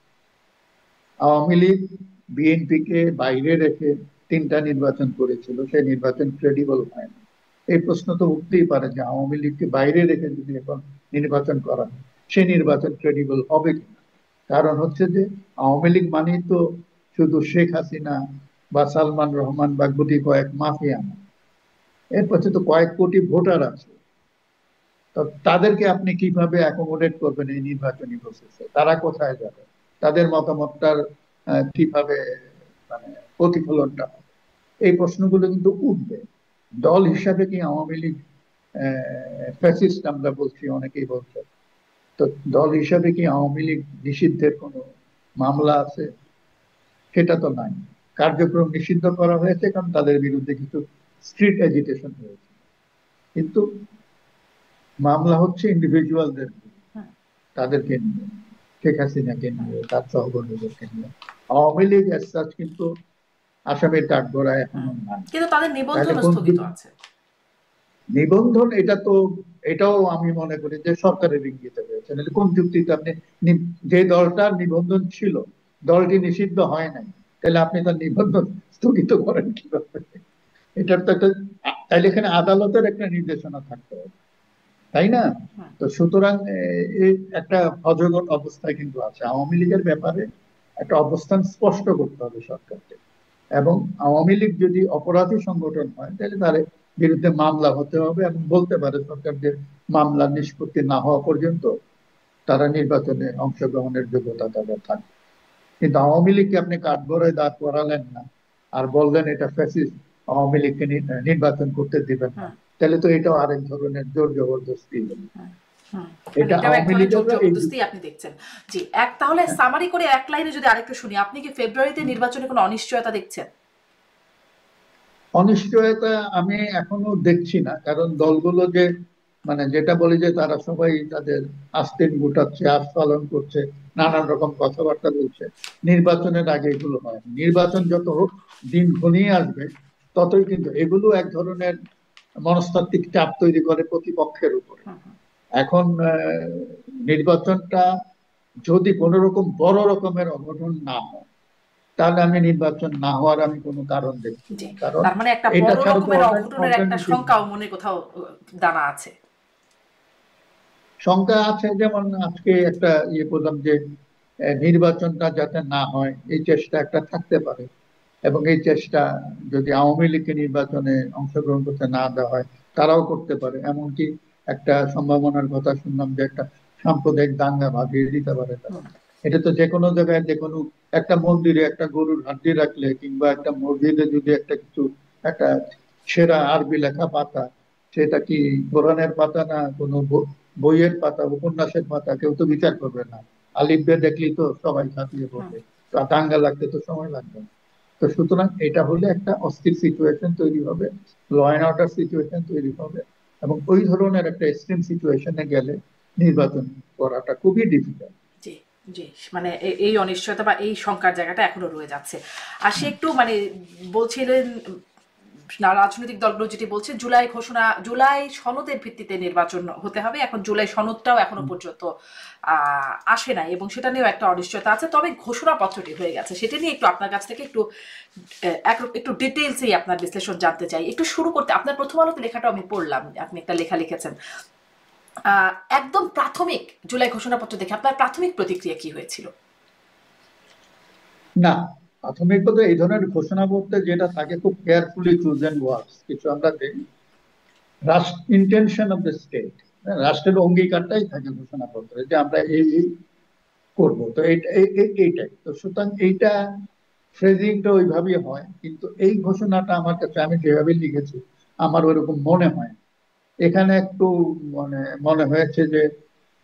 আওয়ামী লীগ বিএনপি কে বাইরে রেখে 3টা নির্বাচন করেছিল, সেই নির্বাচন ক্রেডিবল হয় না। এই প্রশ্ন তো উঠতেই পারে যে আওয়ামী লীগকে বাইরে রেখে যদি এখন নির্বাচন করা হয়, সেই নির্বাচন ক্রেডিবল হবে কিনা। কারণ হচ্ছে যে আওয়ামী লীগ মানেই তো শুধু শেখ হাসিনা বা সালমান রহমান বা গুটি কয়েক মাফিয়া না, এর পাশে তো কয়েক কোটি ভোটার আছে। তো তাদেরকে আপনি কিভাবে অ্যাকোমোডেট করবেন এই নির্বাচনী প্রসেসে? তারা কোথায় যাবে? তাদের মতামতটার কিভাবে মানে প্রতিফলনটা হবে? এই প্রশ্নগুলো কিন্তু উঠবে। দল হিসাবে কি আওয়ামী লীগ ফ্যাসিস্ট আমরা বলছি, অনেকেই বলছে। তো দল হিসাবে কি আওয়ামী লীগ নিষিদ্ধের কোনো মামলা আছে? সেটা তো নাই। কার্যক্রম নিষিদ্ধ করা হয়েছে কারণ তাদের বিরুদ্ধে কিছু স্ট্রিট এজিটেশন হয়েছে, কিন্তু মামলা হচ্ছে ইন্ডিভিজুয়ালদের, তাদেরকে নিয়ে, শেখ হাসিনাকে নিয়ে, তার সহকর্মীদেরকে নিয়ে। আওয়ামী লীগ as such কিন্তু আসামের কাঠগড়ায় এখনো নাই। কিন্তু তাদের তাহলে নিবন্ধন কোন স্থগিত আছে। নিবন্ধন? এটা তো, এটাও আমি মনে করি যে সরকারের ইঙ্গিতে হয়েছে। নাহলে কোন যুক্তিতে আপনি যে দলটার নিবন্ধন ছিল, দলটি নিষিদ্ধ হয় নাই, তাহলে আপনি তার নিবন্ধন স্থগিত করেন কিভাবে? এটার তো একটা, তাইলে এখানে আদালতের একটা নির্দেশনা থাকতে হবে, তাই না? হুম, তো সুতরাং এই একটা অজগর অবস্থায় কিন্তু আছে আওয়ামী লীগের ব্যাপারে। একটা অবস্থান স্পষ্ট করতে হবে সরকারকে। এবং আওয়ামী লীগ যদি অপরাধী সংগঠন হয় তাহলে তার বিরুদ্ধে মামলা হতে হবে, এবং বলতে পারে সরকার যে মামলা নিষ্পত্তি না হওয়া পর্যন্ত তারা নির্বাচনে অংশগ্রহণের যোগ্যতা তাদের থাকবে। কিন্তু আওয়ামী লীগকে আপনি কাঠগড়ায় দাঁড় করালেন না, আর বললেন এটা ফ্যাসিস্ট, আওয়ামী লীগকে নির্বাচন করতে দিবেন না, হুম, তাহলে তো এটাও আরেক ধরনের জোর জবরদস্তি হলো। হুম, হুম। মানে এটা এটাও এক আওয়ামী ধরনের জোর লীগেররা এই, জবরদস্তি আপনি দেখছেন। জি, তাহলে সামারি করে এক লাইনে যদি আরেকটু শুনি, আপনি কি ফেব্রুয়ারিতে নির্বাচনে কোনো অনিশ্চয়তা দেখছেন? অনিশ্চয়তা আমি এখনো দেখছি না, কারণ দলগুলো যে মানে যেটা বলি যে তারা সবাই তাদের আস্তিন গুটাচ্ছে, আস পালন করছে, নানান রকম কথাবার্তা বলছে। নির্বাচনের আগে এগুলো হয়, নির্বাচন যত দিন ঘনিয়ে আসবে ততই কিন্তু এগুলো এক ধরনের মনস্তাত্ত্বিক চাপ তৈরি করে প্রতিপক্ষের উপরে। হুম, হুম। এখন নির্বাচনটা যদি কোনো রকম বড় রকমের অঘটন না হয়, তাহলে আমি নির্বাচন না হওয়ার আমি কোনো কারণ দেখছি জি, না, কারণ তার মানে একটা এটা বড় ছাড়া তো রকমের অঘটনের একটা অল্টারনেটিভ শঙ্কাও মনে কোথাও দানা আছে। শঙ্কা আছে। যেমন আজকে একটা ইয়ে করলাম যে নির্বাচনটা যাতে না হয় এই চেষ্টা একটা থাকতে পারে, এবং এই চেষ্টা যদি আওয়ামী লীগকে নির্বাচনে অংশগ্রহণ করতে না দেওয়া হয় তারাও করতে পারে। এমনকি একটা সম্ভাবনার কথা শুনলাম যে একটা সাম্প্রদায়িক দাঙ্গা বাঁধিয়ে দিতে পারে তারা। হুম, এটা তো যে কোনো জায়গায়, যে কোনো একটা মন্দিরে একটা গরুর হাড্ডি রাখলে কিংবা একটা মসজিদে যদি একটা কিছু, একটা সেরা আরবি লেখা পাতা, সেটা কি কোরআনের পাতা না কোনো বইয়ের পাতা, উপন্যাসের পাতা, কেউ তো বিচার করবে না। আলিফ বে দেখলেই তো সবাই ছাপিয়ে হুম। পড়বে, তা দাঙ্গা লাগতে তো সময় লাগবে না। তো সুতরাং এটা হলে একটা অস্থির সিচুয়েশন তৈরি হবে, ল অ্যান্ড অর্ডার সিচুয়েশন তৈরি হবে, এবং ওই ধরনের একটা এক্সট্রিম সিচুয়েশনে গেলে নির্বাচন করাটা খুবই ডিফিকাল্ট। জি, জি। মানে এই অনিশ্চয়তা বা এই শঙ্কার জায়গাটা এখনো রয়ে যাচ্ছে। আর সে একটু মানে বলছিলেন, না, রাজনৈতিক দলগুলো যেটি বলছে জুলাই ঘোষণা, জুলাই সনদের ভিত্তিতে নির্বাচন হতে হবে। এখন জুলাই সনদটাও এখনো পর্যন্ত আসে নাই, এবং সেটা নিয়েও একটা অনিশ্চয়তা আছে। তবে ঘোষণাপত্রটি হয়ে গেছে, সেটা নিয়ে একটু আপনার কাছ থেকে একটু একটু ডিটেলসেই আপনার বিশ্লেষণ জানতে চাই। একটু শুরু করতে আপনার প্রথম আলোতে লেখাটা আমি পড়লাম, আপনি একটা লেখা লিখেছেন। একদম প্রাথমিক জুলাই ঘোষণাপত্র দেখে আপনার প্রাথমিক প্রতিক্রিয়া কি হয়েছিল? না, প্রাথমিকত এই ধরনের ঘোষণা বলতে যেটা থাকে খুব কেয়ারফুলি চুজেন ওয়ার্ডস কিছু আমরা দেখি, রাষ্ট্র ইন্টেনশন অফ দ্য স্টেট, রাষ্ট্রের অঙ্গীকারটাই থাকে ঘোষণাপত্রে যে আমরা এই এই করবো। তো এইটাই তো, সুতরাং এইটা ফ্রেজিংটা ওইভাবেই হয়। কিন্তু এই ঘোষণাটা আমার কাছে, আমি যেভাবে লিখেছি, আমার ওইরকম মনে হয় না। এখানে একটু মানে মনে হয়েছে যে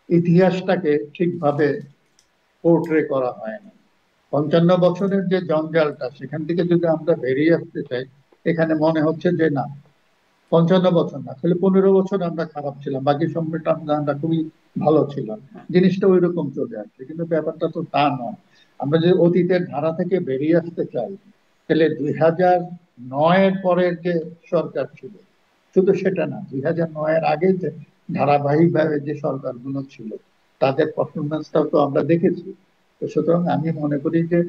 ইতিহাসটাকে ঠিকভাবে পোর্ট্রে করা হয় না। 55 বছরের যে জঞ্জালটা, সেখান থেকে যদি আমরা বেরিয়ে আসতে চাই, এখানে মনে হচ্ছে যে না, 55 বছর না, খালি 15 বছর আমরা খারাপ ছিলাম, বাকি সময়টা আমরা খুবই ভালো ছিলাম, জিনিসটা ওই রকম চলে আসছে। কিন্তু ব্যাপারটা তো তা নয়। আমরা যদি অতীতের ধারা থেকে বেরিয়ে আসতে চাই, তাহলে 2009-এর পরের যে সরকার ছিল, শুধু সেটা না, 2009-এর আগে যে ধারাবাহিকভাবে যে সরকারগুলো ছিল তাদের পারফরমেন্সটাও তো আমরা দেখেছি। তো সুতরাং আমি মনে করি যে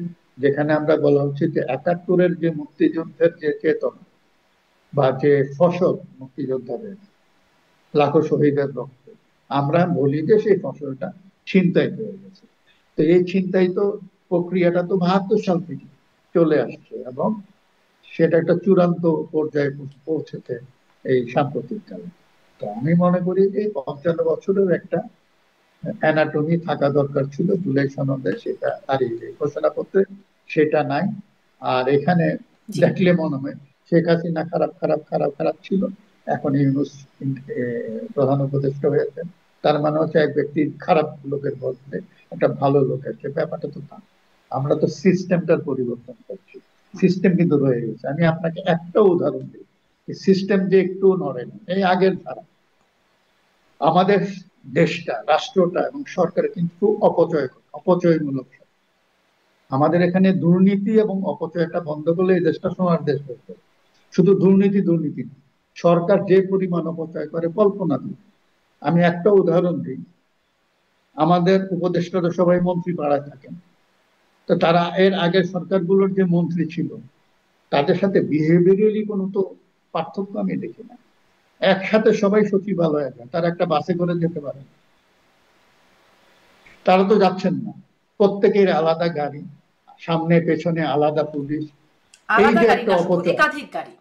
যেখানে আমরা বলা হচ্ছে যে 71-এর যে মুক্তিযুদ্ধের যে চেতনা বা যে ফসল মুক্তিযোদ্ধাদের লাখো শহীদের রক্ত, আমরা বলি যে সেই ফসলটা ছিনতাই হয়ে গেছে। তো এই ছিনতাই তো প্রক্রিয়াটা তো 72 সাল থেকে চলে আসছে, এবং সেটা একটা চূড়ান্ত পর্যায়ে পৌঁছেছে এই সাম্প্রতিক কালে। তো আমি মনে করি যে 55 বছরের একটা অ্যানাটমি থাকা দরকার ছিল জুলাই সনদে, সেটা আর এই যে ঘোষণাপত্রে সেটা নাই। আর এখানে জি, দেখলে মনে হয় শেখ হাসিনা খারাপ খারাপ খারাপ খারাপ ছিল, এখন ইউনূস প্রধান উপদেষ্টা হয়েছেন, তার মানে হচ্ছে এক ব্যক্তির খারাপ লোকের বদলে একটা ভালো লোক আছে। ব্যাপারটা তো তা, আমরা তো সিস্টেমটার পরিবর্তন করছি, সিস্টেম কিন্তু রয়ে গেছে। আমি আপনাকে একটা উদাহরণ দিই, সিস্টেম যে একটু নড়ে না, এই আগের ধারা। আমাদের দেশটা, রাষ্ট্রটা এবং সরকার কিন্তু অপচয়মূলক। আমাদের এখানে দুর্নীতি এবং অপচয়টা বন্ধ করলে এই দেশটা সোনার দেশ হয়ে যাবে। শুধু দুর্নীতি দুর্নীতি না, সরকার যে পরিমাণ অপচয় করে কল্পনা দিই। আমি একটা উদাহরণ দিই, আমাদের উপদেষ্টারা সবাই মন্ত্রী পাড়ায় থাকেন, তো তারা এর আগের সরকারগুলোর যে মন্ত্রী ছিল তাদের সাথে বিহেভিয়ারালি কোনো তো পার্থক্য আমি দেখি না। একসাথে সবাই সচিবালয়ে যায়, তারা একটা বাসে করে যেতে পারে না। তারা তো যাচ্ছেন না, প্রত্যেকের আলাদা গাড়ি, সামনে পেছনে আলাদা পুলিশ। এই আলাদা যে গাড়ি একটা না, শুধু অপচয়, একাধিক গাড়ি।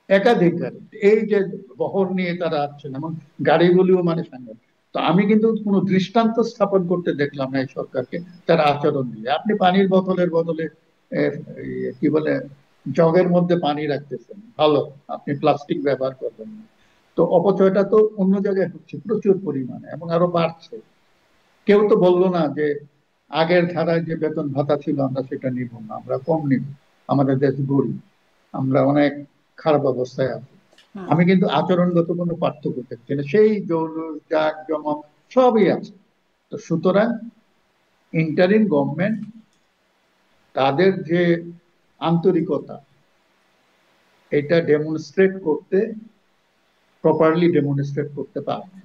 একাধিক গাড়ি, এই যে বহর নিয়ে তারা আসছেন এবং গাড়িগুলিও মানে সাংঘাতিক। তো আমি কিন্তু কোনো দৃষ্টান্ত স্থাপন করতে দেখলাম না এই সরকারকে তার আচরণ দিয়ে। আপনি পানির বোতলের বদলে কি বলে জগের মধ্যে পানি রাখতেছেন, ভালো, আপনি প্লাস্টিক ব্যবহার করবেন না। তো অপচয়টা তো অন্য জায়গায় হচ্ছে প্রচুর পরিমাণে এবং আরো বাড়ছে। কেউ তো বললো না যে আগের ধারায় যে বেতন ভাতা ছিল আমরা সেটা নিব না, আমরা কম নিব, আমাদের দেশ গরিব, আমরা অনেক খারাপ অবস্থায় আছি। হুম। আমি কিন্তু আচরণগত কোনো পার্থক্য দেখছি না, সেই জৌলুস জাক জমক সবই আছে। তো সুতরাং ইন্টারিম গভর্নমেন্ট তাদের যে আন্তরিকতা এটা ডেমনস্ট্রেট করতে, প্রপারলি ডেমনস্ট্রেট করতে পারে না।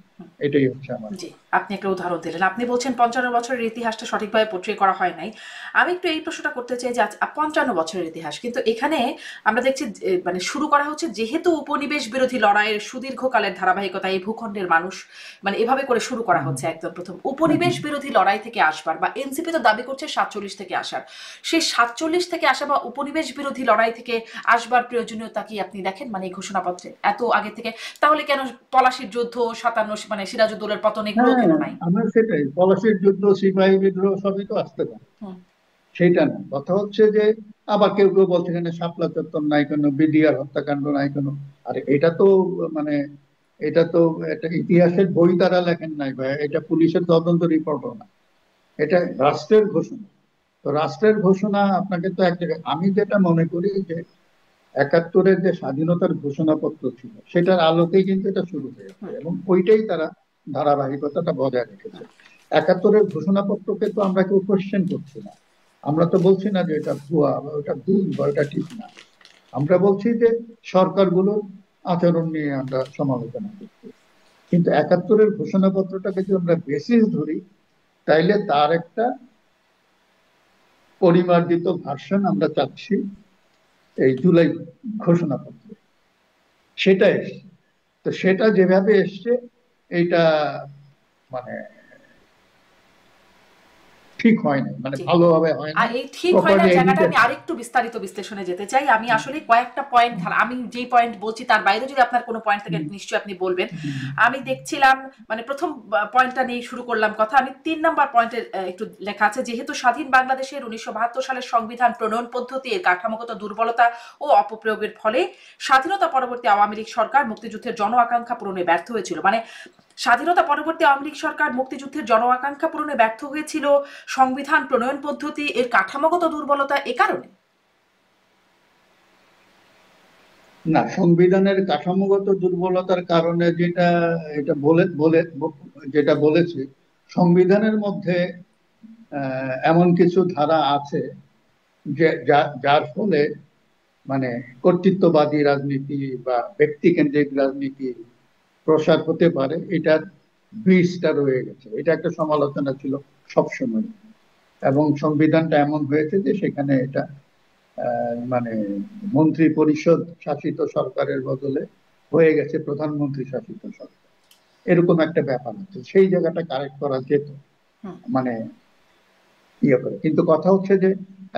এটাই হচ্ছে আমার জি, কথা। আপনি একটা উদাহরণ দিলেন। আপনি বলছেন ৫৫ বছরের ইতিহাসটা সঠিকভাবে পোট্রে করা হয় নাই। আমি একটু এই প্রশ্নটা করতে চাই যে ৫৫ বছরের ইতিহাস। কিন্তু এখানে আমরা দেখছি মানে শুরু করা হচ্ছে যেহেতু উপনিবেশ বিরোধী লড়াইয়ের সুদীর্ঘকালের ধারাবাহিকতা এই ভূখণ্ডের মানুষ মানে এভাবে করে শুরু করা হুম, হচ্ছে একদম ১ম। হুম, উপনিবেশ বিরোধী লড়াই থেকে আসবার বা এনসিপি তো দাবি করছে ৪৭ থেকে আসার। সেই ৪৭ থেকে আসা বা উপনিবেশ বিরোধী লড়াই থেকে আসবার প্রয়োজনীয়তা কি আপনি দেখেন মানে এই ঘোষণাপত্রে? এত আগে থেকে তাহলে কেন পলাশির যুদ্ধ ৫৭ মানে সিরাজউদ্দৌলার পতন এগুলোও হ্যাঁ, কেন নাই? আমরা সেটাই, পলাশির যুদ্ধ সিপাহী বিদ্রোহ সবই তো আসতে পারে, হুম, সেইটা না। কথা হচ্ছে যে আবার কেউ কেউ বলছে এখানে শাপলা চত্বর নাই কেন, বিডিআর হত্যাকাণ্ড নাই কেন। আরে এটা তো মানে এটা তো একটা ইতিহাসের বই তারা লেখেন নাই ভাই, এটা পুলিশের তদন্ত রিপোর্টও না, এটা রাষ্ট্রের ঘোষণা। তো রাষ্ট্রের ঘোষণা আপনাকে তো এক জায়গায়, আমি যেটা মনে করি যে একাত্তরের যে স্বাধীনতার ঘোষণাপত্র ছিল সেটার আলোকেই কিন্তু এটা শুরু হয়েছে হুম, এবং ওইটাই তারা ধারাবাহিকতাটা বজায় রেখেছে। একাত্তরের ঘোষণাপত্রকে তো আমরা কেউ কোশ্চেন করছি না, আমরা তো বলছি না যে এটা ভুয়া বা ওটা ভুল বা ওটা ঠিক না। আমরা বলছি যে সরকারগুলোর আচরণ নিয়ে আমরা সমালোচনা করছি। কিন্তু একাত্তরের ঘোষণাপত্রটাকে যদি আমরা বেসিস ধরি তাইলে তার একটা পরিমার্জিত ভার্সন আমরা চাচ্ছি এই জুলাই ঘোষণাপত্রে, সেটা এসছে। তো সেটা যেভাবে এসছে এইটা মানে ঠিক হয় না, মানে জি। ভালোভাবে হয় আর নাই, এই ঠিক হয় না প্রপারলি জায়গাটা এডিটেড আমি হয়। আরেকটু বিস্তারিত বিশ্লেষণে যেতে চাই। আমি আসলে কয়েকটা পয়েন্ট আমি যেই পয়েন্ট বলছি তার বাইরে যদি আপনার কোনো পয়েন্ট থাকে নিশ্চয়ই আপনি বলবেন। আমি দেখছিলাম মানে ১ম পয়েন্টটা নিয়ে শুরু করলাম কথা। আমি ৩ নাম্বার পয়েন্টে একটু লেখা আছে যেহেতু স্বাধীন বাংলাদেশের ১৯৭২ সালের সংবিধান প্রণয়ন পদ্ধতি এর কাঠামোগত দুর্বলতা ও অপপ্রয়োগের ফলে স্বাধীনতা পরবর্তী আওয়ামী লীগ সরকার মুক্তিযুদ্ধের জন আকাঙ্ক্ষা পূরণে ব্যর্থ হয়েছিল। মানে স্বাধীনতা পরবর্তী আওয়ামী লীগ সরকার মুক্তিযুদ্ধের জন আকাঙ্ক্ষা পূরণে ব্যর্থ হয়েছিল সংবিধান প্রণয়ন পদ্ধতি এর কাঠামোগত দুর্বলতা এ কারণে। না, সংবিধানের কাঠামোগত দুর্বলতার কারণে যেটা এটা বলে বলে যেটা বলেছে, সংবিধানের মধ্যে এমন কিছু ধারা আছে যে যার ফলে মানে কর্তৃত্ববাদী রাজনীতি বা ব্যক্তিকেন্দ্রিক রাজনীতি প্রসার হতে পারে, এটার বীজটা রয়ে গেছে। এটা একটা সমালোচনা ছিল সবসময়, এবং সংবিধানটা এমন হয়েছে যে সেখানে এটা মানে মন্ত্রী পরিষদ শাসিত সরকারের বদলে হয়ে গেছে প্রধানমন্ত্রী শাসিত সরকার, এরকম একটা ব্যাপার আছে। সেই জায়গাটা কারেক্ট করা যেত, হুম, মানে ইয়ে করে। কিন্তু কথা হচ্ছে যে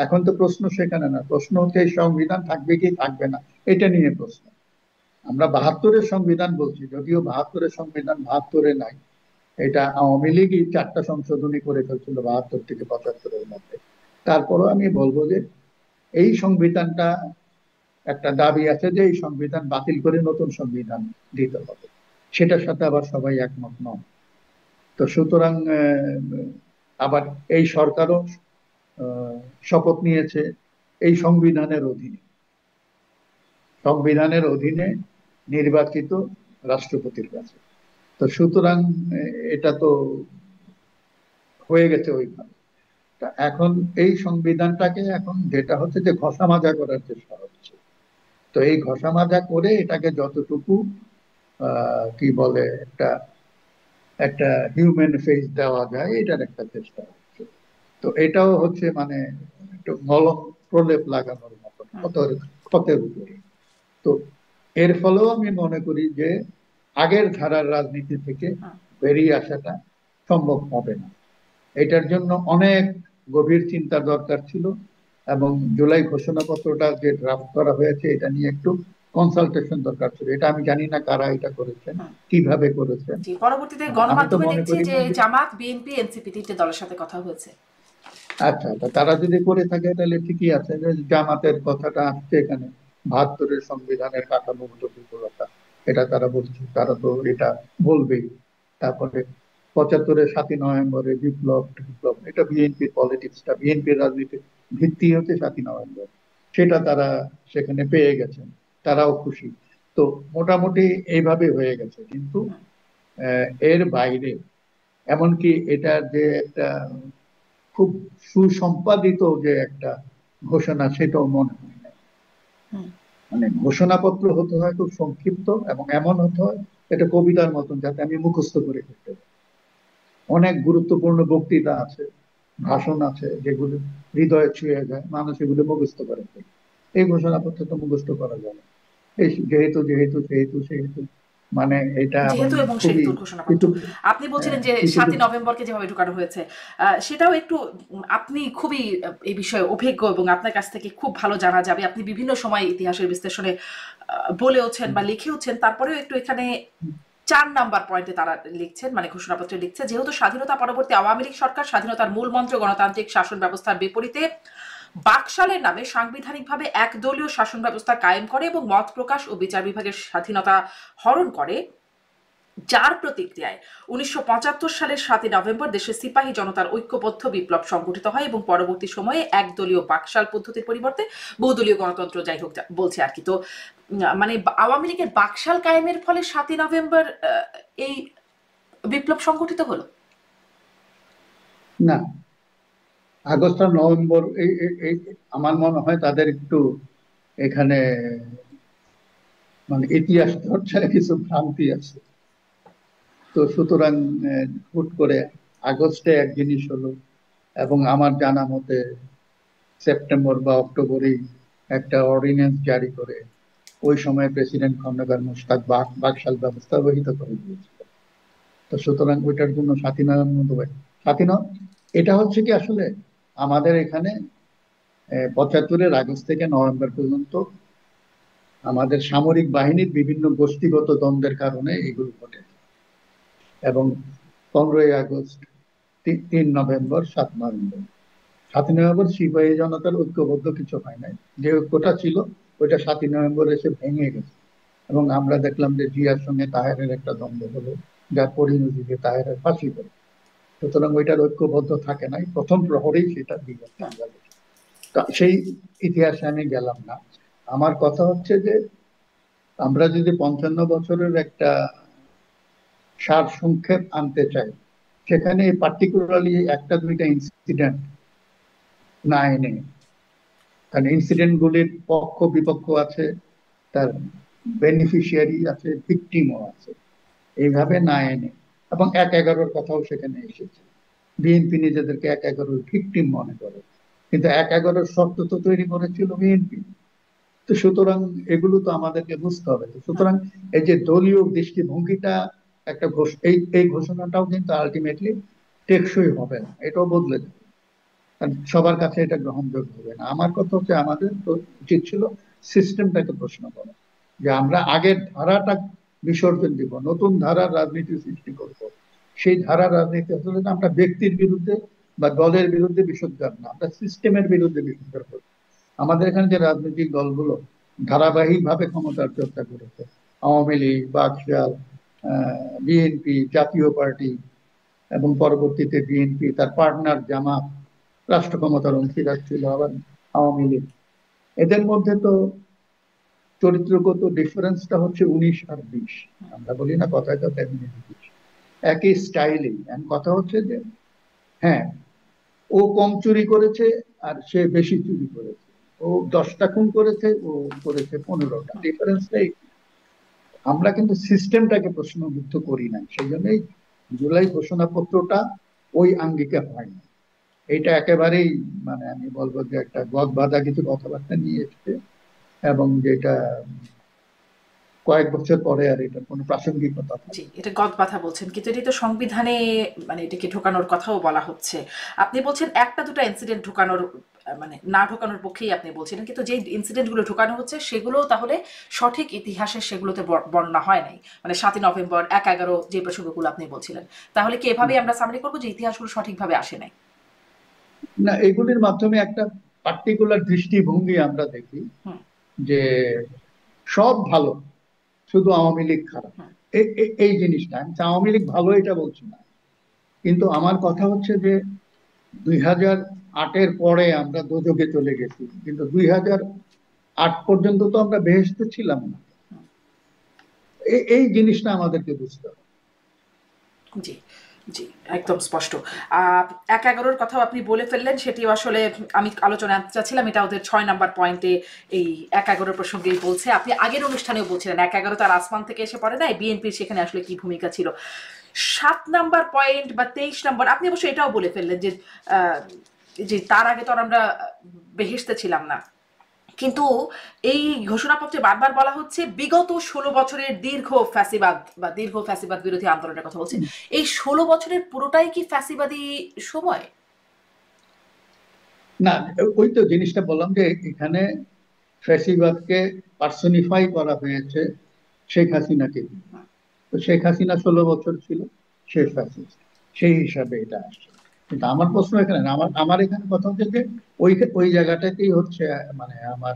এখন তো প্রশ্ন সেখানে না, প্রশ্ন হচ্ছে এই সংবিধান থাকবে কি থাকবে না, এটা নিয়ে প্রশ্ন। আমরা ৭২-এর সংবিধান বলছি, যদিও ৭২-এর সংবিধান ৭২-এ নাই, এটা আওয়ামী লীগই ৪টা সংশোধনী করে ফেলছিল ৭২ থেকে ৭৫-এর মধ্যে। তারপরও আমি বলবো যে এই সংবিধানটা, একটা দাবি আছে যে এই সংবিধান বাতিল করে নতুন সংবিধান দিতে হবে, সেটার সাথে আবার সবাই একমত নন। তো সুতরাং আবার এই সরকারও আহ, শপথ নিয়েছে এই সংবিধানের অধীনে, সংবিধানের অধীনে নির্বাচিত রাষ্ট্রপতির কাছে। তো সুতরাং এটা তো হয়ে গেছে ওইভাবে। তা এখন এই সংবিধানটাকে এখন যেটা হচ্ছে যে ঘষা মাজা করার চেষ্টা হচ্ছে। তো এই ঘষা মাজা করে এটাকে যতটুকু কি বলে একটা একটা হিউম্যান ফেস দেওয়া যায়, এটার একটা চেষ্টা হচ্ছে। তো এটাও হচ্ছে মানে একটু মলম প্রলেপ লাগানোর মতন হুম, ক্ষতের ক্ষতের উপরে। তো এর ফলেও আমি মনে করি যে আগের ধারার রাজনীতি থেকে হুম, বেরিয়ে আসাটা সম্ভব হবে না। এটার জন্য অনেক গভীর চিন্তার দরকার ছিল, এবং জুলাই ঘোষণাপত্রটা যে ড্রাফট করা হয়েছে এটা নিয়ে একটু কনসালটেশন দরকার ছিল। এটা আমি জানি না কারা এটা করেছেন, হুম। কিভাবে করেছেন। জি, পরবর্তীতে আমি তো গণমাধ্যমে মনে দেখছি করি যে না যে জামাত, বিএনপি, এনসিপি তিনটে দলের সাথে কথা হয়েছে। আচ্ছা, তা তারা যদি করে থাকে তাহলে ঠিকই আছে। যে জামাতের কথাটা আসছে এখানে, ৭২-এর সংবিধানের কাঠামোগত দুর্বলতা, এটা তারা বলছে, তারা তো এটা বলবেই। তারপরে ৭৫-এর ৭ই নভেম্বরে বিপ্লব বিপ্লব, এটা বিএনপির পলিটিক্সটা, বিএনপির রাজনীতির ভিত্তি হচ্ছে ৭ই নভেম্বর, সেটা তারা সেখানে পেয়ে গেছেন, তারাও খুশি। তো মোটামুটি এইভাবে হয়ে গেছে, কিন্তু হুম, এর বাইরে এমনকি এটা যে একটা খুব সুসম্পাদিত যে একটা ঘোষণা, সেটাও মনে হয় না। হুম। মানে ঘোষণাপত্র হতে হয় খুব সংক্ষিপ্ত, এবং এমন হতে হয় এটা কবিতার মতন, যাতে আমি মুখস্থ করে করতে পারি। অনেক গুরুত্বপূর্ণ বক্তৃতা আছে, ভাষণ আছে, যেগুলো হৃদয়ে ছুঁয়ে যায়, মানুষ এগুলো মুখস্থ করে ফেলে। এই ঘোষণাপত্র তো মুখস্থ করা যায় না। এই যেহেতু যেহেতু সেহেতু সেহেতু, মানে এটা যেহেতু এবং খুবই সেহেতুর ঘোষণাপত্র। কিছু আপনি বলছিলেন যে কিছু ৭ই নভেম্বরকে যেভাবে ঢুকানো হয়েছে, সেটাও একটু আপনি খুবই এই বিষয়ে অভিজ্ঞ এবং আপনার কাছ থেকে খুব ভালো জানা যাবে। আপনি বিভিন্ন সময় ইতিহাসের বিশ্লেষণে বলেওছেন বা লিখেওছেন। তারপরেও একটু এখানে ৪ নাম্বার পয়েন্টে তারা লিখছেন, মানে ঘোষণাপত্রে লিখছে, যেহেতু স্বাধীনতা পরবর্তী আওয়ামী লীগ সরকার স্বাধীনতার মূল মন্ত্র গণতান্ত্রিক শাসন ব্যবস্থার বিপরীতে বাকশালের নামে সাংবিধানিকভাবে একদলীয় শাসন ব্যবস্থা কায়েম করে এবং মত প্রকাশ ও বিচার বিভাগের স্বাধীনতা হরণ করে, যার প্রতিক্রিয়ায় ১৯৭৫ সালের ৭ই নভেম্বর দেশে সিপাহী জনতার ঐক্যবদ্ধ বিপ্লব সংঘটিত হয় এবং পরবর্তী সময়ে একদলীয় বাকশাল পদ্ধতির পরিবর্তে বহুদলীয় গণতন্ত্র, যাই হোক বলছে আর কি। তো মানে আওয়ামী লীগের বাকশাল কায়েমের ফলে ৭ই নভেম্বর এই বিপ্লব সংঘটিত হলো। না, আগস্ট আর নভেম্বর এই আমার মনে হয় তাদের একটু এখানে মানে ইতিহাস চর্চায় কিছু ভ্রান্তি আছে। তো সুতরাং হুট করে আগস্টে এক জিনিস হলো, এবং আমার জানা মতে সেপ্টেম্বর বা অক্টোবরেই একটা অর্ডিন্যান্স জারি করে ওই সময় প্রেসিডেন্ট খন্দকার মোশতাক বাকশাল ব্যবস্থা রহিত করে দিয়েছিল। তো সুতরাং ওইটার জন্য ৭ই নভেম্বর, ৭ই এটা হচ্ছে কি আসলে আমাদের এখানে ৭৫-এর আগস্ট থেকে নভেম্বর পর্যন্ত আমাদের সামরিক বাহিনীর বিভিন্ন গোষ্ঠীগত দ্বন্দ্বের কারণে এগুলো ঘটে। এবং 15ই আগস্ট, 3 নভেম্বর, 7 নভেম্বর, ৭ই নভেম্বর সিপাহী জনতার ঐক্যবদ্ধ কিছু হয় নাই। যে ঐক্যটা ছিল ওইটা ৭ই নভেম্বর এসে ভেঙে গেছে, এবং আমরা দেখলাম যে জিয়ার সঙ্গে তাহেরের একটা দ্বন্দ্ব হলো, যার পরিণতিতে তাহেরের ফাঁসি হলো। সুতরাং ওইটার ঐক্যবদ্ধ থাকে নাই, প্রথম প্রহরেই সেটা দিয়ে গেছে। সেই ইতিহাসে আমি গেলাম না। আমার কথা হচ্ছে যে আমরা যদি 55 বছরের একটা সার সংক্ষেপ আনতে চাই, সেখানে পার্টিকুলারলি একটা দুইটা ইনসিডেন্ট না এনে, কারণ ইনসিডেন্ট গুলির পক্ষ বিপক্ষ আছে, তার বেনিফিশিয়ারি আছে, ভিকটিমও আছে, এইভাবে না এনে, এবং ১/১১-র কথাও সেখানে এসেছে। বিএনপি নিজেদেরকে ১/১১-র ভিকটিম মনে করে, কিন্তু ১/১১-র শর্ত তো তৈরি করেছিল বিএনপি। তো সুতরাং এগুলো তো আমাদেরকে বুঝতে হবে। তো সুতরাং এই যে দলীয় দৃষ্টিভঙ্গিটা একটা এই এই ঘোষণাটাও কিন্তু আলটিমেটলি টেকসই হবে না, এটাও বদলে যাবে, কারণ সবার কাছে এটা গ্রহণযোগ্য হবে না। আমার কথা হচ্ছে আমাদের তো উচিত ছিল সিস্টেমটাকে প্রশ্ন করা, যে আমরা আগের ধারাটা বিসর্জন দিব, নতুন ধারার রাজনীতি সৃষ্টি করব। সেই ধারার রাজনীতি আসলে না আমরা ব্যক্তির বিরুদ্ধে বা দলের বিরুদ্ধে বিসর্জন না, আমরা সিস্টেমের বিরুদ্ধে বিসর্জন করব। আমাদের এখানে যে রাজনৈতিক দলগুলো ধারাবাহিক ভাবে ক্ষমতার চর্চা করেছে, আওয়ামী লীগ, বাকশাল, বিএনপি, জাতীয় পার্টি, এবং পরবর্তীতে বিএনপি তার পার্টনার জামাত রাষ্ট্র ক্ষমতার অংশীদার ছিল, আবার আওয়ামী লীগ, এদের মধ্যে তো চরিত্রগত ডিফারেন্সটা হচ্ছে ১৯ আর ২০। আমরা বলি না কথায় কথায় ১৯-২০, একই স্টাইলেই। কথা হচ্ছে যে হ্যাঁ, ও কম চুরি করেছে আর সে বেশি চুরি করেছে, ও 10টা খুন করেছে, ও করেছে 15টা, ডিফারেন্সটাই। আমরা কিন্তু সিস্টেমটাকে প্রশ্নবিদ্ধ করি না, সেই জন্যই জুলাই ঘোষণাপত্রটা ওই আঙ্গিকে হয় না। এটা একেবারেই মানে আমি বলবো যে একটা গদবাঁধা কিছু কথাবার্তা নিয়ে এসছে, এবং যেটা কয়েক বছর পরে আর এটা কোনো প্রাসঙ্গিকতা জি, থাকবে। এটা গদ বাঁধা বলছেন, কিন্তু এটি তো সংবিধানে মানে এটাকে ঢোকানোর কথাও বলা হচ্ছে। আপনি বলছেন একটা দুটো ইনসিডেন্ট ঢোকানোর মানে না ঢোকানোর পক্ষেই আপনি বলছিলেন, কিন্তু যে ইনসিডেন্টগুলো ঢোকানো হচ্ছে সেগুলো তাহলে সঠিক ইতিহাসে সেগুলোতে বর্ণনা হয় নাই, মানে 7ই নভেম্বর 1/11 যে প্রসঙ্গগুলো আপনি বলছিলেন, তাহলে কি এভাবেই আমরা সামরি করবো যে ইতিহাসগুলো সঠিকভাবে আসে নাই? না, এগুলির মাধ্যমে একটা পার্টিকুলার দৃষ্টিভঙ্গি আমরা দেখি হুম। যে সব ভালো, শুধু আওয়ামী লীগ খারাপ। হুম। এই জিনিসটা আমি আওয়ামী লীগ ভালো এটা বলছি না, কিন্তু আমার কথা হচ্ছে যে 2008-এর পরে আমরা দোজখে চলে গেছি, কিন্তু 2008 পর্যন্ত তো আমরা বেহেশতে ছিলাম না। এই জিনিসটা আমাদেরকে বুঝতে হবে। জি, জি, একদম স্পষ্ট। আহ 1/11-র কথাও আপনি বলে ফেললেন, সেটিও আসলে আমি আলোচনায় আনতে চাচ্ছিলাম, এটা ওদের 6 নাম্বার পয়েন্টে এই 1/11 প্রসঙ্গেই বলছে। আপনি আগের অনুষ্ঠানেও বলছিলেন 1/11 তার আসমান থেকে এসে পড়ে নাই, বিএনপির সেখানে আসলে কি ভূমিকা ছিল। 7 নাম্বার পয়েন্ট বা 23 নম্বর আপনি অবশ্য এটাও বলে ফেললেন যে আহ, যে তার আগে তো আর আমরা বেহেশতে ছিলাম না, কিন্তু এই ঘোষণাপত্রে বারবার বলা হচ্ছে বিগত 16 বছরের দীর্ঘ ফ্যাসিবাদ বা দীর্ঘ ফ্যাসিবাদ বিরোধী আন্দোলনের কথা বলছে। এই 16 বছরের পুরোটাই কি ফ্যাসিবাদী সময়? না, ওই তো জিনিসটা বললাম যে এখানে ফ্যাসিবাদকে পার্সনিফাই করা হয়েছে শেখ হাসিনাকে দিয়ে। তো শেখ হাসিনা 16 বছর ছিল, সে ফ্যাসিস্ট, সেই হিসাবে এটা আসছে। কিন্তু আমার প্রশ্ন এখানে না, আমার আমার এখানে কথা হচ্ছে যে ওই ওই জায়গাটাতেই হচ্ছে মানে আমার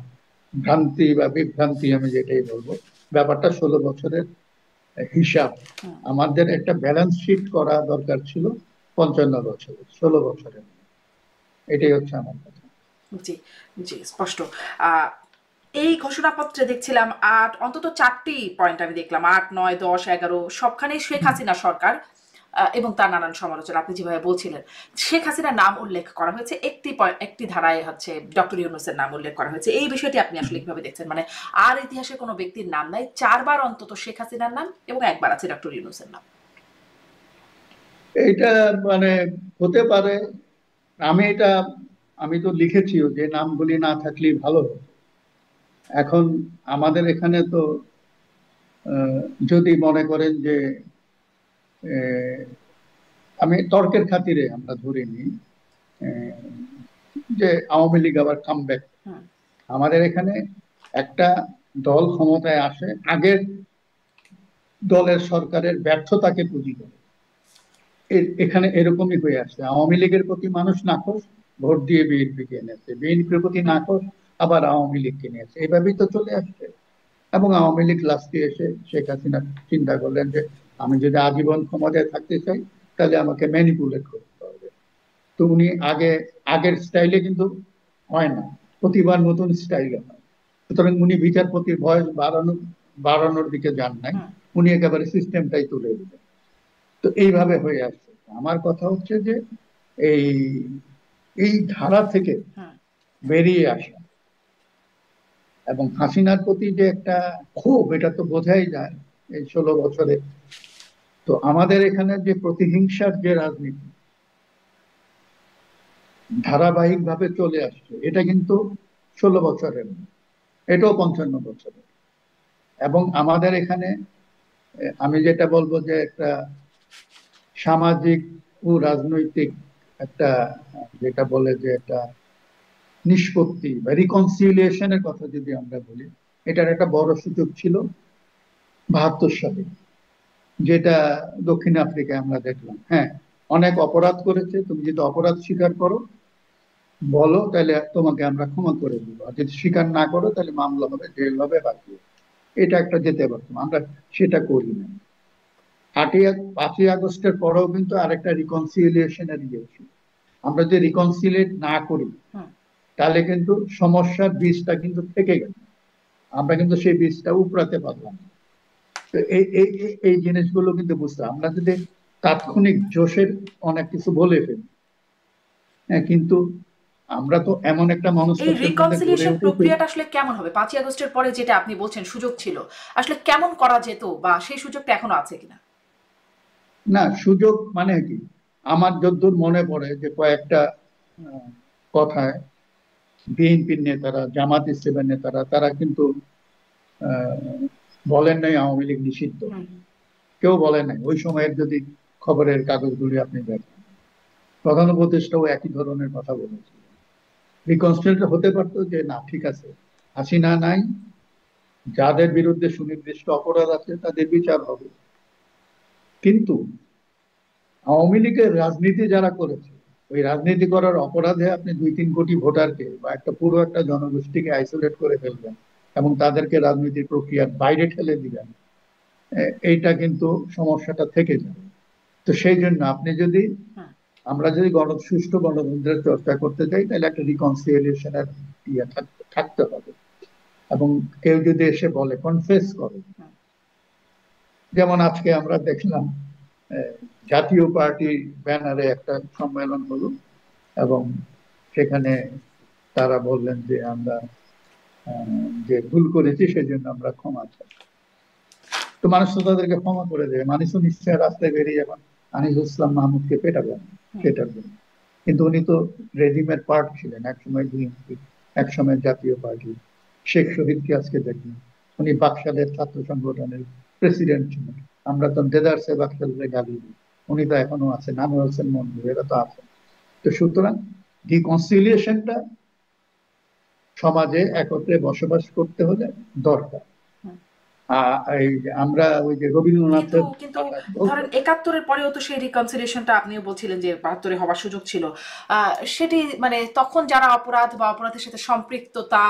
ভ্রান্তি বা বিভ্রান্তি, আমি যেটাই বলবো, ব্যাপারটা 16 বছরের হিসাব। আমাদের একটা ব্যালেন্স শিট করা দরকার ছিল 55 বছরের, 16 বছরের। এটাই হচ্ছে আমার কথা। জি, জি, স্পষ্ট। আহ এই ঘোষণাপত্রে দেখছিলাম অন্তত 4টি পয়েন্ট আমি দেখলাম, 8, 9, 10, 11 সবখানেই শেখ হাসিনা সরকার এবং তার নানান সমালোচনা আপনি যেভাবে বলছিলেন। শেখ হাসিনার নাম উল্লেখ করা হয়েছে একটি ধারায় হচ্ছে ডক্টর ইউনূসের নাম উল্লেখ করা হয়েছে। এই বিষয়টি আপনি আসলে কিভাবে দেখছেন? মানে আর ইতিহাসে কোনো ব্যক্তির নাম নাই, 4বার অন্তত শেখ হাসিনার নাম এবং একবার আছে ডক্টর ইউনূসের নাম। এইটা মানে হতে পারে। আমি এটা আমি তো লিখেছিও যে নামগুলি না থাকলেই ভালো হতো। এখন আমাদের এখানে তো আহ, যদি মনে করেন যে আহ, আমি তর্কের খাতিরে আমরা ধরে নিই আহ, যে আওয়ামী লীগ আবার কামব্যাক। হুম। আমাদের এখানে একটা দল ক্ষমতায় আসে, আগের দলের সরকারের ব্যর্থতাকে পুঁজি করে। এখানে এরকমই হয়ে আসছে, আওয়ামী লীগের প্রতি মানুষ নাখোশ, ভোট দিয়ে বিএনপিকে এনেছে, বিএনপির প্রতি হুম। নাখোশ, আবার আওয়ামী লীগকে নিয়েছে, এইভাবেই তো চলে আসছে। এবং আওয়ামী লীগ লাস্টে এসে শেখ হাসিনা চিন্তা করলেন যে আমি যদি আজীবন ক্ষমতায় থাকতে চাই, তাহলে আমাকে ম্যানিপুলেট করতে হবে। তো উনি আগের স্টাইলে কিন্তু হয় না, প্রতিবার নতুন স্টাইলে হয়। সুতরাং উনি বিচারপতির বয়স বাড়ানোর দিকে যান নাই, হুম। উনি একেবারে সিস্টেমটাই তুলে দিলেন। তো এইভাবে হয়ে আসছে। আমার কথা হচ্ছে যে এই এই ধারা থেকে হুম। বেরিয়ে আসা এবং হাসিনার প্রতি যে একটা ক্ষোভ, এটা তো বোঝাই যায় এই 16 বছরে। তো আমাদের এখানে যে প্রতিহিংসার যে রাজনীতি ধারাবাহিক ভাবে চলে আসছে, এটা কিন্তু 16 বছরের না, এটাও 55 বছরের। এবং আমাদের এখানে আমি যেটা বলবো যে একটা সামাজিক ও রাজনৈতিক একটা যেটা বলে যে একটা নিষ্পত্তি বা রিকনসিলিয়েশনের কথা যদি আমরা বলি, এটার একটা বড় সুযোগ ছিল 72 সালে, যেটা দক্ষিণ আফ্রিকায় আমরা দেখলাম। হ্যাঁ, অনেক অপরাধ করেছে, তুমি যদি অপরাধ স্বীকার করো, বলো, তাহলে তোমাকে আমরা ক্ষমা করে দিব, আর যদি স্বীকার না করো তাহলে মামলা হবে, জেল হবে, বাকি। এটা একটা যেতে পারতাম, আমরা সেটা করি না। 5ই আগস্টের পরেও কিন্তু আরেকটা রিকনসিলিয়েশনের ইয়ে ছিল। আমরা যদি রিকনসিলিয়েট না করি, হুম। তাহলে কিন্তু সমস্যার বীজটা কিন্তু থেকে গেল, আমরা কিন্তু সেই বীজটা উপড়াতে পারলাম না। তো এই জিনিসগুলো কিন্তু বুঝতে হবে। আমরা যদি তাৎক্ষণিক জোশের অনেক কিছু বলে ফেলি, হ্যাঁ, কিন্তু আমরা তো এমন একটা এই মনস্তত্ত্বের মধ্যে গড়ে রিকনসিলিয়েশন উঠেছি। প্রক্রিয়াটা আসলে কেমন হবে? 5ই আগস্টের পরে যেটা আপনি বলছেন সুযোগ ছিল, আসলে কেমন করা যেত বা সেই সুযোগটা এখনো আছে কিনা? না, সুযোগ মানে কি, আমার যতদূর মনে পড়ে যে কয়েকটা আহ, কথায় বিএনপির নেতারা, জামাত ইসলামের নেতারা, তারা কিন্তু আহ, বলেন নাই আওয়ামী লীগ নিষিদ্ধ, হুম, কেউ বলেন নাই। ওই সময়ের যদি খবরের কাগজগুলি আপনি দেখেন, প্রধান উপদেষ্টাও একই ধরনের কথা বলেছিল। রিকনসিডার হতে পারতো যে না, ঠিক আছে, হাসিনা নাই, যাদের বিরুদ্ধে সুনির্দিষ্ট অপরাধ আছে তাদের বিচার হবে। কিন্তু আওয়ামী লীগের রাজনীতি যারা করেছে, ওই রাজনীতি করার অপরাধে আপনি 2-3 কোটি ভোটারকে বা একটা পুরো একটা জনগোষ্ঠীকে আইসোলেট করে ফেলবেন এবং তাদেরকে রাজনীতির প্রক্রিয়ার বাইরে ঠেলে দিবেন, এইটা কিন্তু সমস্যাটা থেকে যাবে। তো সেই জন্য আপনি যদি, হুম, আমরা যদি সুষ্ঠু গণতন্ত্রের চর্চা করতে চাই, তাহলে একটা রিকনসিলিয়েশনের ইয়ে থাকতে হবে। এবং কেউ যদি এসে বলে, কনফেস করে, হুম, যেমন আজকে আমরা দেখলাম জাতীয় পার্টির ব্যানারে একটা সম্মেলন হলো এবং সেখানে তারা বললেন যে আমরা যে ভুল করেছি সেজন্য আমরা ক্ষমা চাই। তো মানুষ তো তাদেরকে ক্ষমা করে দেবে, মানুষ তো নিশ্চয় রাস্তায় বেরিয়ে এখন আনিসুল ইসলাম মাহমুদকে পেটাবেন হুম, সেটার জন্য। কিন্তু উনি তো রেজিমের পার্ট ছিলেন, একসময় বিএনপি, একসময় জাতীয় পার্টি। শেখ শহীদকে আজকে দেখবেন, উনি বাকশালের ছাত্র সংগঠনের প্রেসিডেন্ট ছিলেন। আমরা তো দেদারসে বাকশালের গালি দিই, উনি তো এখনো আছেন, আনোয়ার হোসেন মঞ্জু, এরা তো আছেন। তো সুতরাং রিকনসিলিয়েশনটা সমাজে একত্রে বসবাস করতে হলে দরকার। হুম। এই যে আমরা ওই যে কিন্তু রবীন্দ্রনাথের কিন্তু কথা ধরেন বলতে, ৭১-এর পরেও তো সেই রিকনসিলিয়েশনটা আপনিও বলছিলেন যে ৭২-এ হওয়ার সুযোগ ছিল। সেটি মানে তখন যারা অপরাধ বা অপরাধের সাথে সম্পৃক্ততা,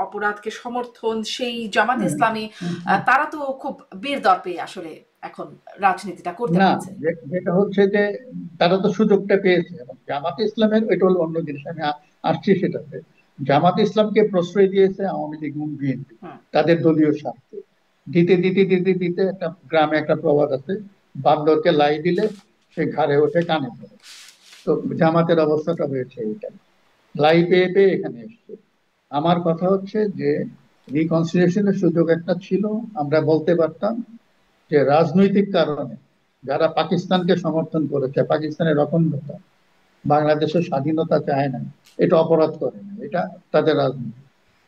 অপরাধকে সমর্থন, সেই জামাতে হ্যাঁ, ইসলামী হ্যাঁ, তারা তো খুব বীর দর্পে আসলে এখন রাজনীতিটা করতে না, পারছে। যেটা হচ্ছে যে তারা তো সুযোগটা পেয়েছে। এবং জামাতে ইসলামের ওইটা হলো অন্য জিনিস, আমি আসছি সেটাতে। জামাতে ইসলামকে প্রশ্রয় দিয়েছে আওয়ামী লীগ এবং বিএনপি হুম, তাদের দলীয় স্বার্থে। দিতে দিতে দিতে দিতে একটা গ্রামে একটা প্রবাদ আছে, বান্দরকে লাই দিলে সে ঘাড়ে ওঠে কানে পড়ে। তো জামাতের অবস্থাটা হয়েছে এইটা, লাই পেয়ে পেয়ে এখানে এসছে। আমার কথা হচ্ছে যে রিকনসিলিয়েশনের সুযোগ একটা ছিল, আমরা বলতে পারতাম যে রাজনৈতিক কারণে যারা পাকিস্তানকে সমর্থন করেছে, পাকিস্তানের অখণ্ডতা, বাংলাদেশের স্বাধীনতা চায় না, এটা অপরাধ করে না, এটা তাদের রাজনীতি।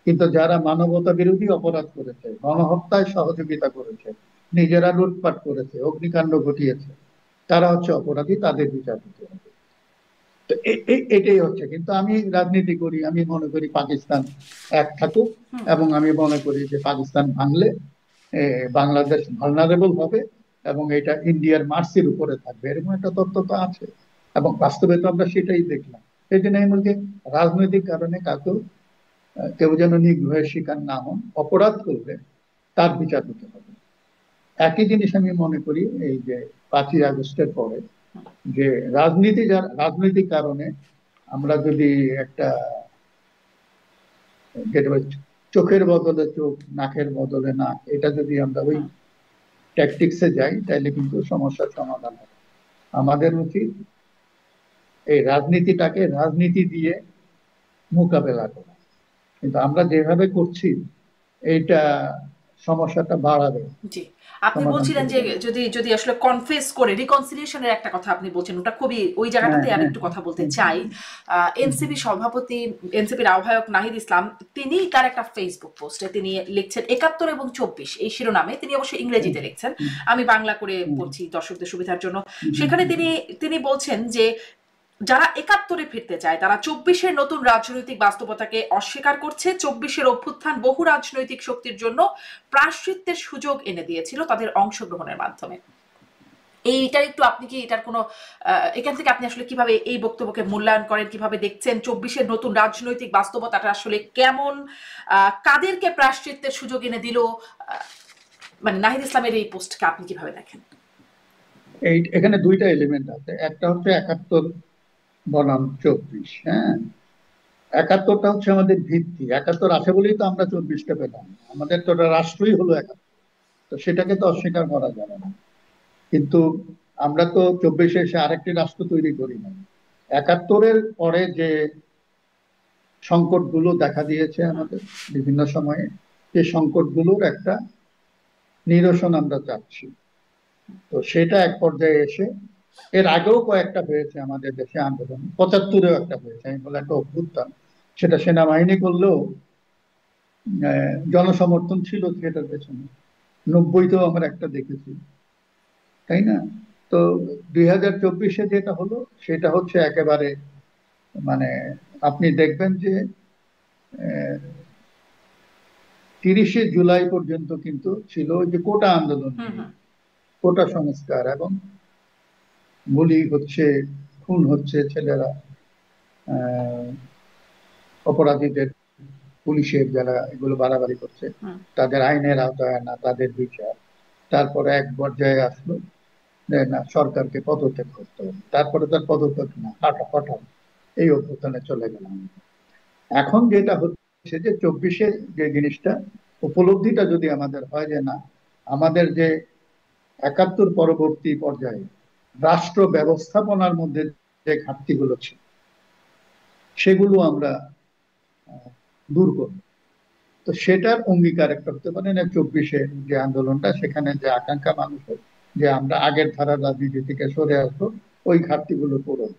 কিন্তু যারা মানবতা বিরোধী অপরাধ করেছে, গণহত্যায় সহযোগিতা করেছে, নিজেরা লুটপাট করেছে, অগ্নিকাণ্ড ঘটিয়েছে, তারা হচ্ছে অপরাধী, তাদের বিচার দিতে হবে। তো এটাই হচ্ছে। কিন্তু আমি রাজনীতি করি, আমি মনে করি পাকিস্তান এক থাকুক, হুম, এবং আমি মনে করি যে পাকিস্তান ভাঙলে বাংলাদেশ ভালনারেবল হবে এবং এটা ইন্ডিয়ার মার্সির উপরে থাকবে, এরকম একটা তত্ত্ব তো আছে। এবং বাস্তবে তো আমরা সেটাই দেখলাম। সেই জন্য আমি বলছি, রাজনৈতিক কারণে কাকেও কেউ যেন নিগ্রহের শিকার না হন, অপরাধ করলে তার বিচার দিতে হবে। একই জিনিস আমি মনে করি এই যে 5ই আগস্টের পরে, যে রাজনৈতিক কারণে আমরা যদি একটা, যেটা বলে, চোখের বদলে চোখ, নাকের বদলে নাক, এটা যদি আমরা ওই হুম। ট্যাকটিক্সে যাই, তাহলে কিন্তু সমস্যার সমাধান হবে। আমাদের উচিত এই রাজনীতিটাকে রাজনীতি দিয়ে মোকাবেলা করা। কিন্তু আমরা যেভাবে করছি, এইটা সমস্যাটা বাড়াবে, জি। আপনি সমাধান বলছিলেন যে করবে না। যদি যদি আসলে কনফেস করে রিকনসিলিয়েশন এর একটা কথা আপনি বলছেন, ওটা খুবই ওই হ্যাঁ, জায়গাটাতে হ্যাঁ, আরেকটু কথা বলতে হুম, চাই। হুম, এনসিপি সভাপতি, এনসিপির আহ্বায়ক নাহিদ ইসলাম, তিনি তার একটা ফেসবুক পোস্টে তিনি লিখছেন ৭১ এবং ২৪ এই শিরোনামে, তিনি অবশ্যই হুম, ইংরেজিতে লিখছেন। হুম, আমি বাংলা করে হুম, পড়ছি দর্শকদের সুবিধার জন্য। হুম, হুম, সেখানে হুম, তিনি হুম। তিনি বলছেন যে যারা ৭১ ফিরতে চায় তারা ২৪-এর নতুন রাজনৈতিক বাস্তবতাকে অস্বীকার করছে। ২৪-এর অভ্যুত্থান বহু রাজনৈতিক শক্তির জন্য প্রায়শ্চিত্তের সুযোগ এনে দিয়েছিল তাদের অংশগ্রহণের মাধ্যমে। এইটার একটু আপনি কি এটার কোনো এখান থেকে আপনি আসলে কিভাবে এই বক্তব্যকে মূল্যায়ন করেন, কিভাবে দেখছেন ২৪-এর নতুন রাজনৈতিক বাস্তবতাটা আসলে কেমন, কাদেরকে প্রায়শ্চিত্তের সুযোগ এনে দিল, মানে নাহিদ ইসলামের এই পোস্টকে আপনি কিভাবে দেখেন? এখানে দুইটা এলিমেন্ট আছে, একটা হচ্ছে 71 বনাম 24। হ্যাঁ, 71টা হচ্ছে আমাদের ভিত্তি, 71 আছে বলেই তো আমরা 24টা পেলাম। আমাদের তো রাষ্ট্রই হলো 71, তো সেটাকে তো অস্বীকার করা যাবে না। কিন্তু আমরা তো 24-এ এসে আরেকটি রাষ্ট্র তৈরি করি না। 71-এর পরে যে সংকটগুলো দেখা দিয়েছে হুম, আমাদের বিভিন্ন সময়ে, সেই সংকটগুলোর একটা নিরসন আমরা চাচ্ছি। তো সেটা এক পর্যায়ে এসে এর আগেও কয়েকটা হয়েছে আমাদের দেশে আন্দোলন, 75-এও একটা হয়েছে, আমি বলে একটা অভ্যুত্থান। সেটা সেনাবাহিনী করলেও জনসমর্থন ছিল সেটার পেছনে। 90-তেও আমরা একটা দেখেছি, তাই না? তো 2024-এ যেটা হলো সেটা হচ্ছে একেবারে, মানে আপনি দেখবেন যে 30শে জুলাই পর্যন্ত কিন্তু ছিল ওই যে কোটা আন্দোলন হুম নিয়ে, হুম কোটা সংস্কার, এবং গুলি হচ্ছে, খুন হচ্ছে ছেলেরা, আহ, অপরাধীদের, পুলিশের যারা এগুলো বাড়াবাড়ি করছে হুম তাদের আইনের আওতায় আনা, তাদের বিচার। তারপরে এক পর্যায়ে আসলো যে না, সরকারকে পদত্যাগ করতে হবে, তারপরে তার পদত্যাগ না, হঠাৎ এই অভ্যুত্থানে চলে গেলাম। এখন যেটা হচ্ছে যে 24-এ যে জিনিসটা, উপলব্ধিটা যদি আমাদের হয় যে না, আমাদের যে 71 পরবর্তী পর্যায়ে রাষ্ট্র ব্যবস্থাপনার মধ্যে যে ঘাটতিগুলো ছিল সেগুলো আমরা দূর করব। তো সেটার অঙ্গীকার একটা হতে পারে না 24-এ যে আন্দোলনটা, সেখানে যে আকাঙ্ক্ষা মানুষের যে আমরা আগের ধারার রাজনীতি থেকে সরে আসবো, ওই ঘাটতিগুলো পূরণ,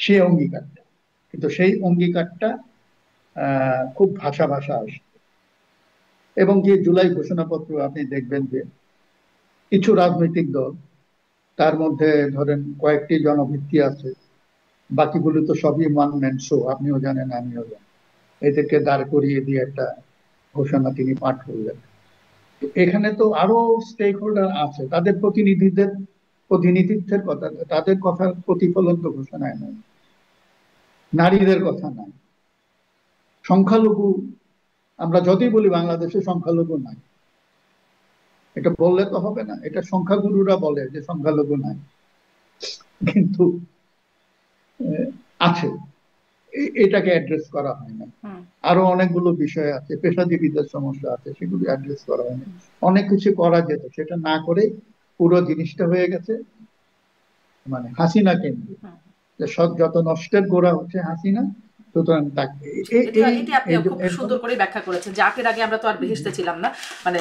সেই অঙ্গীকারটা। কিন্তু সেই অঙ্গীকারটা খুব ভাষা ভাষা আসে। এবং যে জুলাই ঘোষণাপত্র আপনি দেখবেন যে কিছু রাজনৈতিক দল, তার মধ্যে ধরেন কয়েকটি জনভিত্তি আছে, বাকিগুলো তো সবই ওয়ান ম্যান শো, আপনিও জানেন আমিও জানি। এদেরকে দাঁড় করিয়ে দিয়ে একটা ঘোষণা তিনি পাঠ করলেন। এখানে তো আরো স্টেক হোল্ডার আছে, তাদের প্রতিনিধিত্বের কথা, তাদের কথার প্রতিফলন তো ঘোষণায় নাই। নারীদের কথা নাই, সংখ্যালঘু, আমরা যতই বলি বাংলাদেশে সংখ্যালঘু নাই, এটা বললে তো হবে না, এটা সংখ্যাগুরুরা বলে যে সংখ্যালঘু নাই, কিন্তু আহ, আছে। এটাকে অ্যাড্রেস করা হয় না। হুম আরো অনেকগুলো বিষয় আছে, পেশাজীবীদের সমস্যা আছে, সেগুলো অ্যাড্রেস করা হয়নি। অনেক কিছু করা যেত, সেটা না করে পুরো জিনিসটা হয়ে গেছে মানে হাসিনা কেন্দ্রিক। হুম। যে সব যত নষ্টের গোড়া হচ্ছে হাসিনা, সুতরাং তাকে এই এটি এই এটি আপনি এই খুব এর সুন্দর ফলে করে ব্যাখ্যা করেছেন যে আগের আগে আমরা তো আর বেহেশতে ছিলাম না, মানে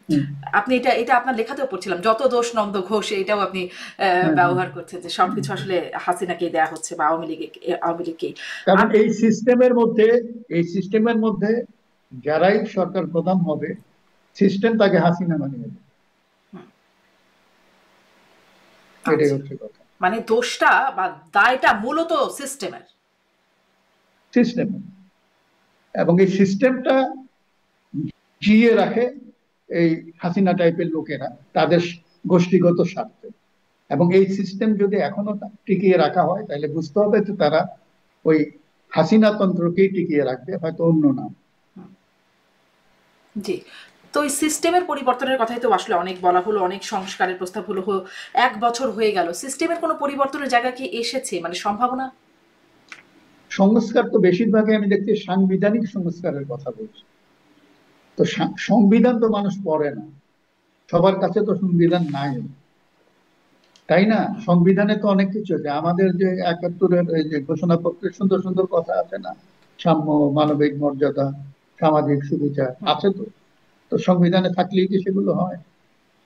হুম, আপনি এটা এটা আপনার লেখাতেও পড়ছিলাম, যত দোষ নন্দ ঘোষ, এটাও আপনি হ্যাঁ, হ্যাঁ, ব্যবহার করছেন যে হুম। সবকিছু আসলে হাসিনাকেই দেয়া হচ্ছে বা আওয়ামী লীগকেই। কারণ আমি এই সিস্টেমের মধ্যে যারাই সরকার প্রধান হবে, সিস্টেম তাকে হাসিনা বানিয়ে দেবে, হুম, এটাই আচ্ছা, হচ্ছে কথা। মানে দোষটা বা দায়টা মূলত সিস্টেমের। সিস্টেম, এবং এই সিস্টেমটা জিইয়ে রাখে এই হাসিনা টাইপের লোকেরা তাদের গোষ্ঠীগত স্বার্থে। এবং এই সিস্টেম যদি এখনো টিকিয়ে রাখা হয়, তাহলে বুঝতে হবে যে তারা ওই হাসিনা তন্ত্রকেই টিকিয়ে রাখবে, হয়তো অন্য নাম। জি। তো এই সিস্টেমের পরিবর্তনের কথাই তো আসলে অনেক বলা হলো, অনেক সংস্কারের প্রস্তাব হলো, 1 বছর হয়ে গেল, সিস্টেমের কোনো পরিবর্তনের জায়গা কি এসেছে, মানে সম্ভাবনা? সংস্কার তো বেশিরভাগই আমি দেখছি সাংবিধানিক সংস্কারের কথা বলছি। তো সংবিধান তো মানুষ পড়ে না, সবার কাছে তো সংবিধান নাই, তাই না? সংবিধানে তো অনেক কিছু আছে, আমাদের যে 71-এর এই যে ঘোষণাপত্রে সুন্দর সুন্দর কথা আছে না, সাম্য, মানবিক মর্যাদা, সামাজিক সুবিচার আছে তো। তো সংবিধানে থাকলেই কি সেগুলো হয়?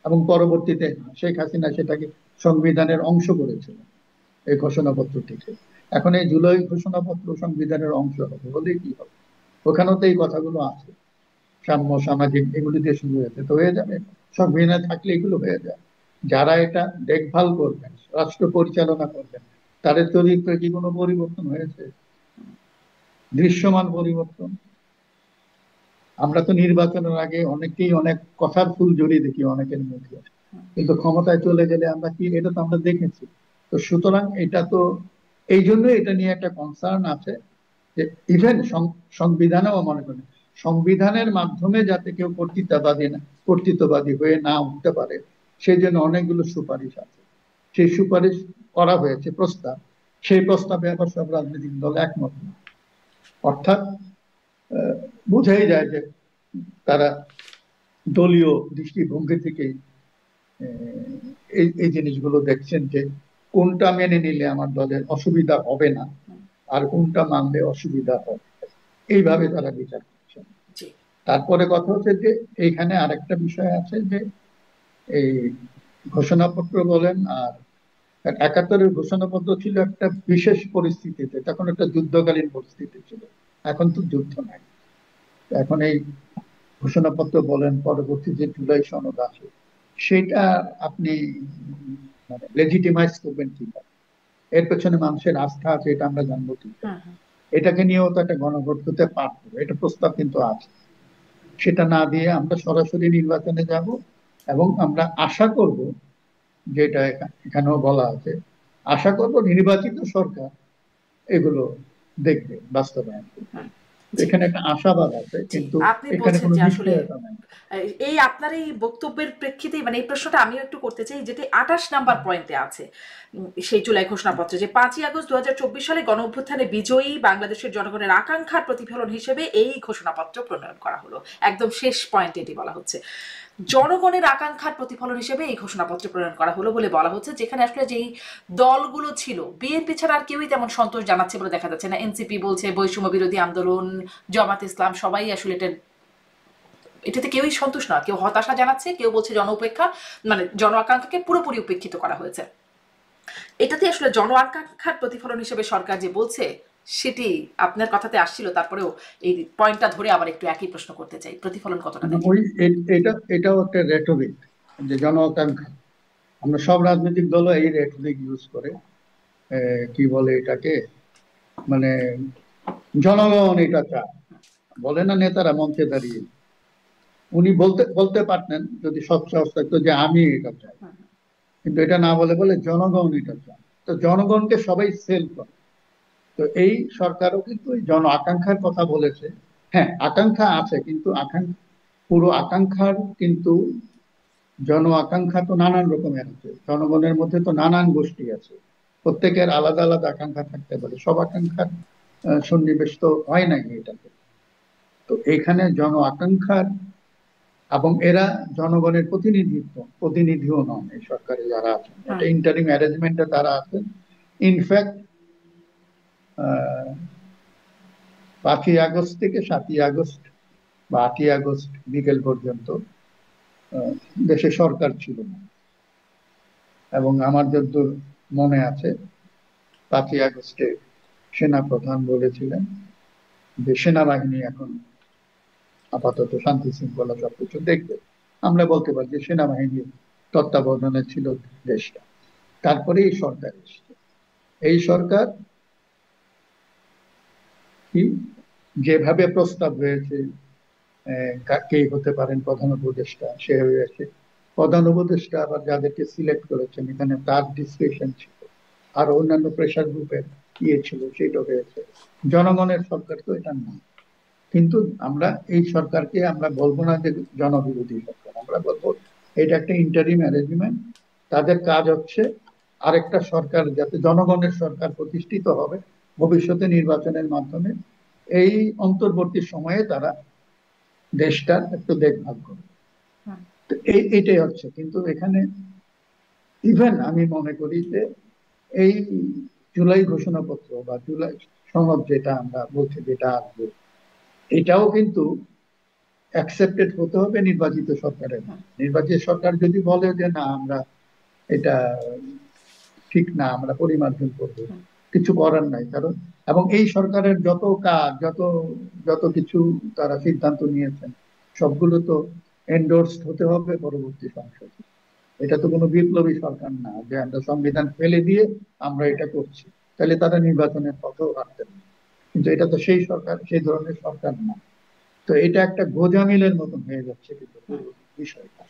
এবং পরবর্তীতে শেখ হাসিনা সেটাকে সংবিধানের অংশ করেছিল, এই ঘোষণাপত্রটিকে। এখন এই জুলাই ঘোষণাপত্র সংবিধানের অংশ হবে, হলেই কি হবে? ওখানেও তো এই কথাগুলো আছে, সাম্য, সামাজিক, এগুলি দিয়ে শুরু হয়েছে, তো হয়ে যাবে। সংবিধানে থাকলে এগুলো হয়ে যায়। যারা এটা দেখভাল করবেন, রাষ্ট্র পরিচালনা করবেন, তাদের চরিত্রে কি কোনো পরিবর্তন হয়েছে? দৃশ্যমান পরিবর্তন। আমরা তো নির্বাচনের আগে অনেকেই অনেক কথার ফুলঝুরি দেখি অনেকের মুখে, কিন্তু ক্ষমতায় চলে গেলে আমরা কি, এটা তো আমরা দেখেছি। তো সুতরাং এটা তো, এই জন্য এটা নিয়ে একটা কনসার্ন আছে যে ইভেন সংবিধানেও মনে করেন সংবিধানের মাধ্যমে যাতে কেউ কর্তৃত্ববাদী হয়ে না উঠতে পারে, সেই জন্য অনেকগুলো সুপারিশ আছে। সেই সুপারিশ করা হয়েছে, প্রস্তাব, সেই প্রস্তাবে আবার সব রাজনৈতিক দল একমত না। অর্থাৎ আহ, বোঝাই যায় যে তারা দলীয় দৃষ্টিভঙ্গি থেকে এই এই জিনিসগুলো দেখছেন যে কোনটা মেনে নিলে আমার দলের অসুবিধা হবে না, আর কোনটা মানলে অসুবিধা হবে, এইভাবে তারা বিচার করছেন। জি। তারপরে কথা হচ্ছে যে এইখানে আরেকটা বিষয় আছে যে এই ঘোষণাপত্র বলেন আর কারণ 71-এর ঘোষণাপত্র ছিল একটা বিশেষ পরিস্থিতিতে, তখন একটা যুদ্ধকালীন পরিস্থিতি ছিল। এখন তো যুদ্ধ নাই। এখন এই ঘোষণাপত্র বলেন, পরবর্তী যে জুলাই সনদ আছে, সেটা আপনি মানে লেজিটিমাইজ করবেন কিভাবে? এর পেছনে মানুষের আস্থা আছে, এটা আমরা জানবো কি করে? হুম, হুম। এটাকে নিয়েও তো একটা গণভোট হতে পারতো, এটা প্রস্তাব কিন্তু আছে। সেটা না দিয়ে আমরা সরাসরি নির্বাচনে যাব, এবং আমরা আশা করব, যেটা এখানেও বলা আছে, আশা করব নির্বাচিত সরকার এগুলো দেখবে, বাস্তবায়ন করবে। হুম। তো জি, এখানে একটা আশাবাদ আছে, জি। কিন্তু আপনি এখানে বলছেন কোনো যে আসলে নিশ্চয়তা নাই। এই আপনার এই বক্তব্যের প্রেক্ষিতেই মানে এই প্রশ্নটা আমিও একটু করতে চাই, যেটি 28 নাম্বার পয়েন্টে আছে সেই জুলাই ঘোষণাপত্রে, যে 5ই আগস্ট 2024 সালে গণ অভ্যুত্থানে বিজয়ী বাংলাদেশের জনগণের আকাঙ্ক্ষার প্রতিফলন হিসেবে এই ঘোষণাপত্র প্রণয়ন করা হলো। একদম শেষ পয়েন্টে এটি বলা হচ্ছে, জনগণের আকাঙ্ক্ষার প্রতিফলন হিসেবে এই ঘোষণাপত্র প্রণয়ন করা হলো বলে বলা হচ্ছে, যেখানে আসলে যেই দলগুলো ছিল, বিএনপি ছাড়া আর কেউই তেমন সন্তোষ জানাচ্ছে বলে দেখা যাচ্ছে না। এনসিপি বলছে, বৈষম্য বিরোধী আন্দোলন, জামাত ইসলাম, সবাই আসলে এটাতে কেউই সন্তুষ্ট না। কেউ হতাশা জানাচ্ছে, কেউ বলছে জন উপেক্ষা, মানে জন আকাঙ্ক্ষাকে পুরোপুরি উপেক্ষিত করা হয়েছে। এটাতে আসলে জন আকাঙ্ক্ষার প্রতিফলন হিসেবে সরকার যে বলছে, সেটি আপনার কথাতে আসছিল, তারপরেও এই পয়েন্টটা ধরে আবার একটু একই প্রশ্ন করতে চাই, প্রতিফলন কতটা মানে দেখেন? এটাও একটা রেটরিক, যে জন আকাঙ্ক্ষা। আমরা সব রাজনৈতিক দল এই রেটরিক ইউজ করে, কি বলে এটাকে, মানে জনগণ এটা চায়, বলে না নেতারা মঞ্চে দাঁড়িয়ে। উনি বলতে বলতে পারতেন যদি সৎ সাহস থাকতো যে আমি এটা চাই, কিন্তু এটা না বলে বলে জনগণ এটা চায়। তো জনগণকে সবাই সেল করে। তো এই সরকারও কিন্তু এই জন আকাঙ্ক্ষার কথা বলেছে। হ্যাঁ, আকাঙ্ক্ষা আছে, কিন্তু পুরো আকাঙ্ক্ষার কিন্তু জন আকাঙ্ক্ষা তো নানান রকমের আছে, জনগণের মধ্যে তো নানান গোষ্ঠী আছে, প্রত্যেকের আলাদা আলাদা আকাঙ্ক্ষা থাকতে পারে, সব আকাঙ্ক্ষার সন্নিবেশ তো হয় না এটাতে। তো এখানে জন আকাঙ্ক্ষার, এবং এরা জনগণের প্রতিনিধিও নন এই সরকারে যারা আছেন, এটা হুম, ইন্টারিম অ্যারেঞ্জমেন্টে তারা আছেন। ইনফ্যাক্ট 5ই আগস্ট থেকে 7ই আগস্ট বা 8ই আগস্ট বিকেল পর্যন্ত আহ, দেশে সরকার ছিল না। এবং আমার যতদূর মনে আছে, 5ই আগস্টে সেনা প্রধান বলেছিলেন যে সেনাবাহিনী এখন আপাতত শান্তি শৃঙ্খলা সবকিছু দেখবে। আমরা বলতে পারি যে সেনাবাহিনীর তত্ত্বাবধানে ছিল দেশটা। তারপরে এই সরকার এসছে। এই সরকার কি, যেভাবে প্রস্তাব হয়েছে, কে হতে পারেন প্রধান উপদেষ্টা, সে হয়েছে প্রধান উপদেষ্টা। আবার যাদেরকে সিলেক্ট করেছেন, এখানে তার ডিসক্রিপশন ছিল, আর অন্যান্য প্রেশার গ্রুপের ছিল, সেটা হয়েছে। জনগণের সরকার তো এটা না। কিন্তু আমরা এই সরকারকে আমরা বলবো না যে জনবিরোধী সরকার, আমরা বলবো এটা একটা ইন্টারিম অ্যারেঞ্জমেন্ট। তাদের কাজ হচ্ছে আরেকটা সরকার, যাতে জনগণের সরকার প্রতিষ্ঠিত হবে ভবিষ্যতে নির্বাচনের মাধ্যমে, এই অন্তর্বর্তী সময়ে তারা দেশটার একটু দেখভাল করবে। হুম। তো এইটাই হচ্ছে। কিন্তু এখানে ইভেন আমি মনে করি যে এই জুলাই ঘোষণাপত্র বা জুলাই সনদ যেটা আমরা বলছি, যেটা আসবে, এটাও কিন্তু অ্যাকসেপ্টেড হতে হবে নির্বাচিত সরকারের। নির্বাচিত সরকার যদি বলে যে না, আমরা এটা ঠিক না, আমরা পরিমার্জন করবো, কিছু করার নাই। কারণ এবং এই সরকারের যত কাজ, যত কিছু তারা সিদ্ধান্ত নিয়েছেন, সবগুলো তো এন্ডোর্সড হতে হবে পরবর্তী সংসদে। এটা তো কোনো বিপ্লবী সরকার না যে আমরা সংবিধান ফেলে দিয়ে আমরা এটা করছি, তাহলে তারা নির্বাচনের পথেও হাঁটতেন না। কিন্তু এটা তো সেই সরকার, সেই ধরনের সরকার না। তো এটা একটা গোঁজামিলের মতন হয়ে যাচ্ছে কিন্তু পুরো বিষয়টা।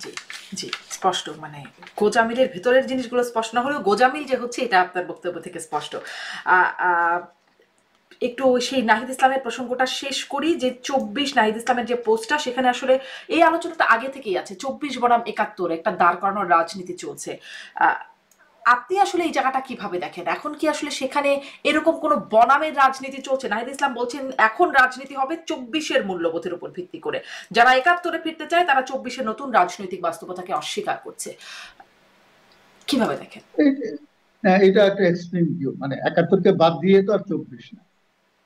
জি, জি, স্পষ্ট, মানে গোজামিলের ভেতরের জিনিসগুলো স্পষ্ট না হলেও গোজামিল যে হচ্ছে এটা আপনার বক্তব্য থেকে স্পষ্ট। আহ, আহ, একটু সেই নাহিদ ইসলামের প্রসঙ্গটা শেষ করি, যে 24 নাহিদ ইসলামের যে পোস্টটা, সেখানে আসলে এই আলোচনাটা আগে থেকেই আছে, 24 বনাম 71 একটা দাঁড় করানোর রাজনীতি চলছে। আহ, আপনি আসলে এই জায়গাটা কিভাবে দেখেন? এখন কি আসলে সেখানে এরকম কোনো বনামের রাজনীতি চলছে? নাহিদ ইসলাম বলছেন এখন রাজনীতি হবে 24-এর মূল্যবোধের উপর ভিত্তি করে, যারা 71-এ ফিরতে চায় তারা 24-এর নতুন রাজনৈতিক বাস্তবতাকে অস্বীকার করছে। কিভাবে দেখেন? এটা একটা এক্সট্রিম ভিউ, মানে 71-কে বাদ দিয়ে তো আর 24 না।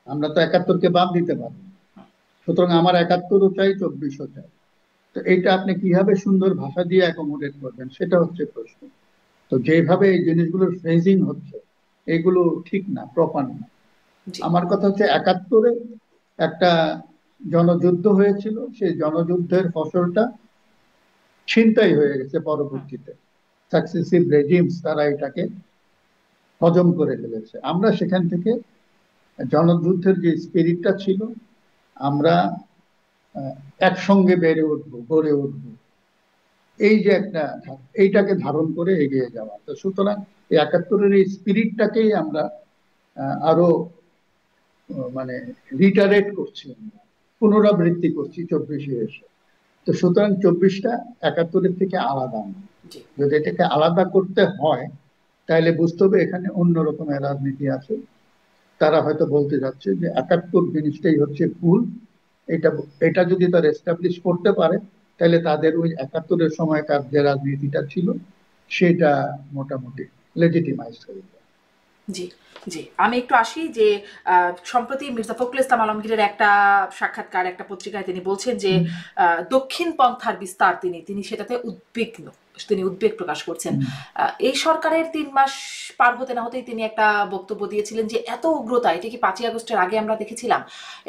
আমরা তো 71-কে বাদ দিতে পারবো না। সুতরাং আমার 71-ও চাই, 24-ও চাই। তো এটা আপনি কিভাবে সুন্দর ভাষা দিয়ে অ্যাকোমোডেট করবেন, সেটা হচ্ছে প্রশ্ন। তো যেভাবে এই জিনিসগুলোর ফ্রেজিং হচ্ছে এগুলো ঠিক না, প্রপার না। জি। আমার কথা হচ্ছে 71-এ একটা জনযুদ্ধ হয়েছিল, সেই জনযুদ্ধের ফসলটা ছিনতাই হয়ে গেছে হুম, পরবর্তীতে। সাকসেসিভ রেজিমস তারা এটাকে হজম করে ফেলেছে। আমরা সেখান থেকে জনযুদ্ধের যে স্পিরিটটা ছিল, আমরা আহ, একসঙ্গে বেড়ে উঠবো, গড়ে উঠবো, এই যে একটা এইটাকে ধারণ করে এগিয়ে যাওয়া। তো সুতরাং এই 71-এর এই স্পিরিটটাকেই আমরা আরো মানে রিটারেট করছি, আমরা পুনরাবৃত্তি করছি 24-এ এসে। তো সুতরাং 24টা 71-এর থেকে আলাদা না। জি। যদি এটাকে আলাদা করতে হয় তাহলে বুঝতে হবে এখানে অন্য রকমের রাজনীতি আছে। তারা হয়তো বলতে যাচ্ছে যে 71 জিনিসটাই হচ্ছে ভুল। এটা এটা যদি তারা এস্টাবলিশ করতে পারে তাহলে তাদের ওই 71-এর সময়কার যে রাজনীতিটা ছিল সেটা মোটামুটি লেজিটিমাইজ হয়ে যায়। জি, জি। আমি একটু আসি যে সম্প্রতি মির্জা ফখরুল ইসলাম আলমগীরের একটা সাক্ষাৎকার একটা পত্রিকায় তিনি বলছেন যে হুম, দক্ষিণ পন্থার বিস্তার তিনি সেটাতে উদ্বিগ্ন। তিনি উদ্বেগ প্রকাশ করছেন। হুম। এই সরকারের ৩ মাস পার হতে না হতেই তিনি একটা বক্তব্য দিয়েছিলেন যে এত উগ্রতা এটা কি ৫ই আগস্টের আগে আমরা দেখেছিলাম?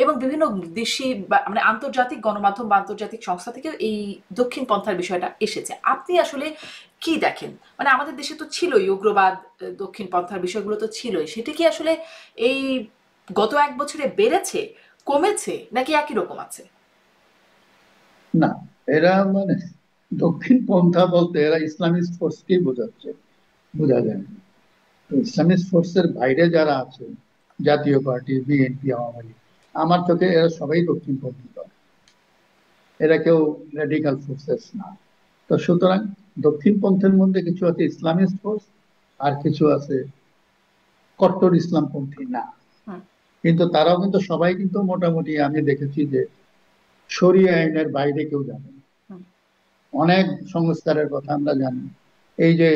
এবং বিভিন্ন দেশি মানে আন্তর্জাতিক গণমাধ্যম বা আন্তর্জাতিক সংস্থা থেকেও এই দক্ষিণ পন্থার বিষয়টা এসেছে। আপনি আসলে কি দেখেন? মানে আমাদের দেশে তো ছিলই উগ্রবাদ, দক্ষিণ পন্থার বিষয়গুলো তো ছিলই। সেটা কি আসলে এই গত ১ বছরে বেড়েছে, কমেছে নাকি একই রকম আছে? না, এরা মানে দক্ষিণ পন্থা বলতে এরা ইসলামিস্ট ফোর্সকেই বোঝাচ্ছে, বোঝা যায় না। তো ইসলামিস্ট ফোর্সের বাইরে যারা আছে, জাতীয় পার্টি, বিএনপি, আওয়ামী লীগ, আমার চোখে এরা সবাই দক্ষিণপন্থী দল। এরা কেউ রেডিকাল ফোর্সেস না। তো সুতরাং দক্ষিণপন্থের মধ্যে কিছু আছে ইসলামিস্ট ফোর্স, আর কিছু আছে কট্টর ইসলামপন্থী না। হুম, কিন্তু তারাও কিন্তু সবাই কিন্তু মোটামুটি আমি দেখেছি যে শরিয়া আইনের বাইরে কেউ যাবে না। হুম, অনেক সংস্কারের কথা আমরা জানি। এই যে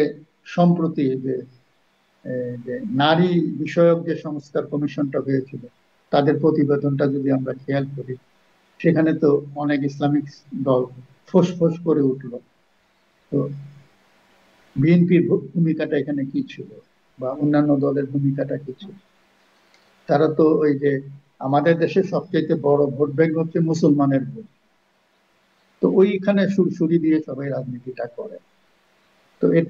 সম্প্রতি যে যে নারী বিষয়ক যে সংস্কার কমিশনটা হয়েছিল, তাদের প্রতিবেদনটা যদি আমরা খেয়াল করি, সেখানে তো অনেক ইসলামিক দল ফোঁস করে উঠলো। তো বিএনপির ভূমিকাটা এখানে কি ছিল, বা অন্যান্য দলের ভূমিকাটা কি ছিল? তারা তো ওই যে আমাদের দেশে সবচেয়ে বড় ভোট ব্যাংক হচ্ছে মুসলমানের ভোট, তো ওইখানে সুরসুরি দিয়ে সবাই রাজনীতিটা করে। তো এর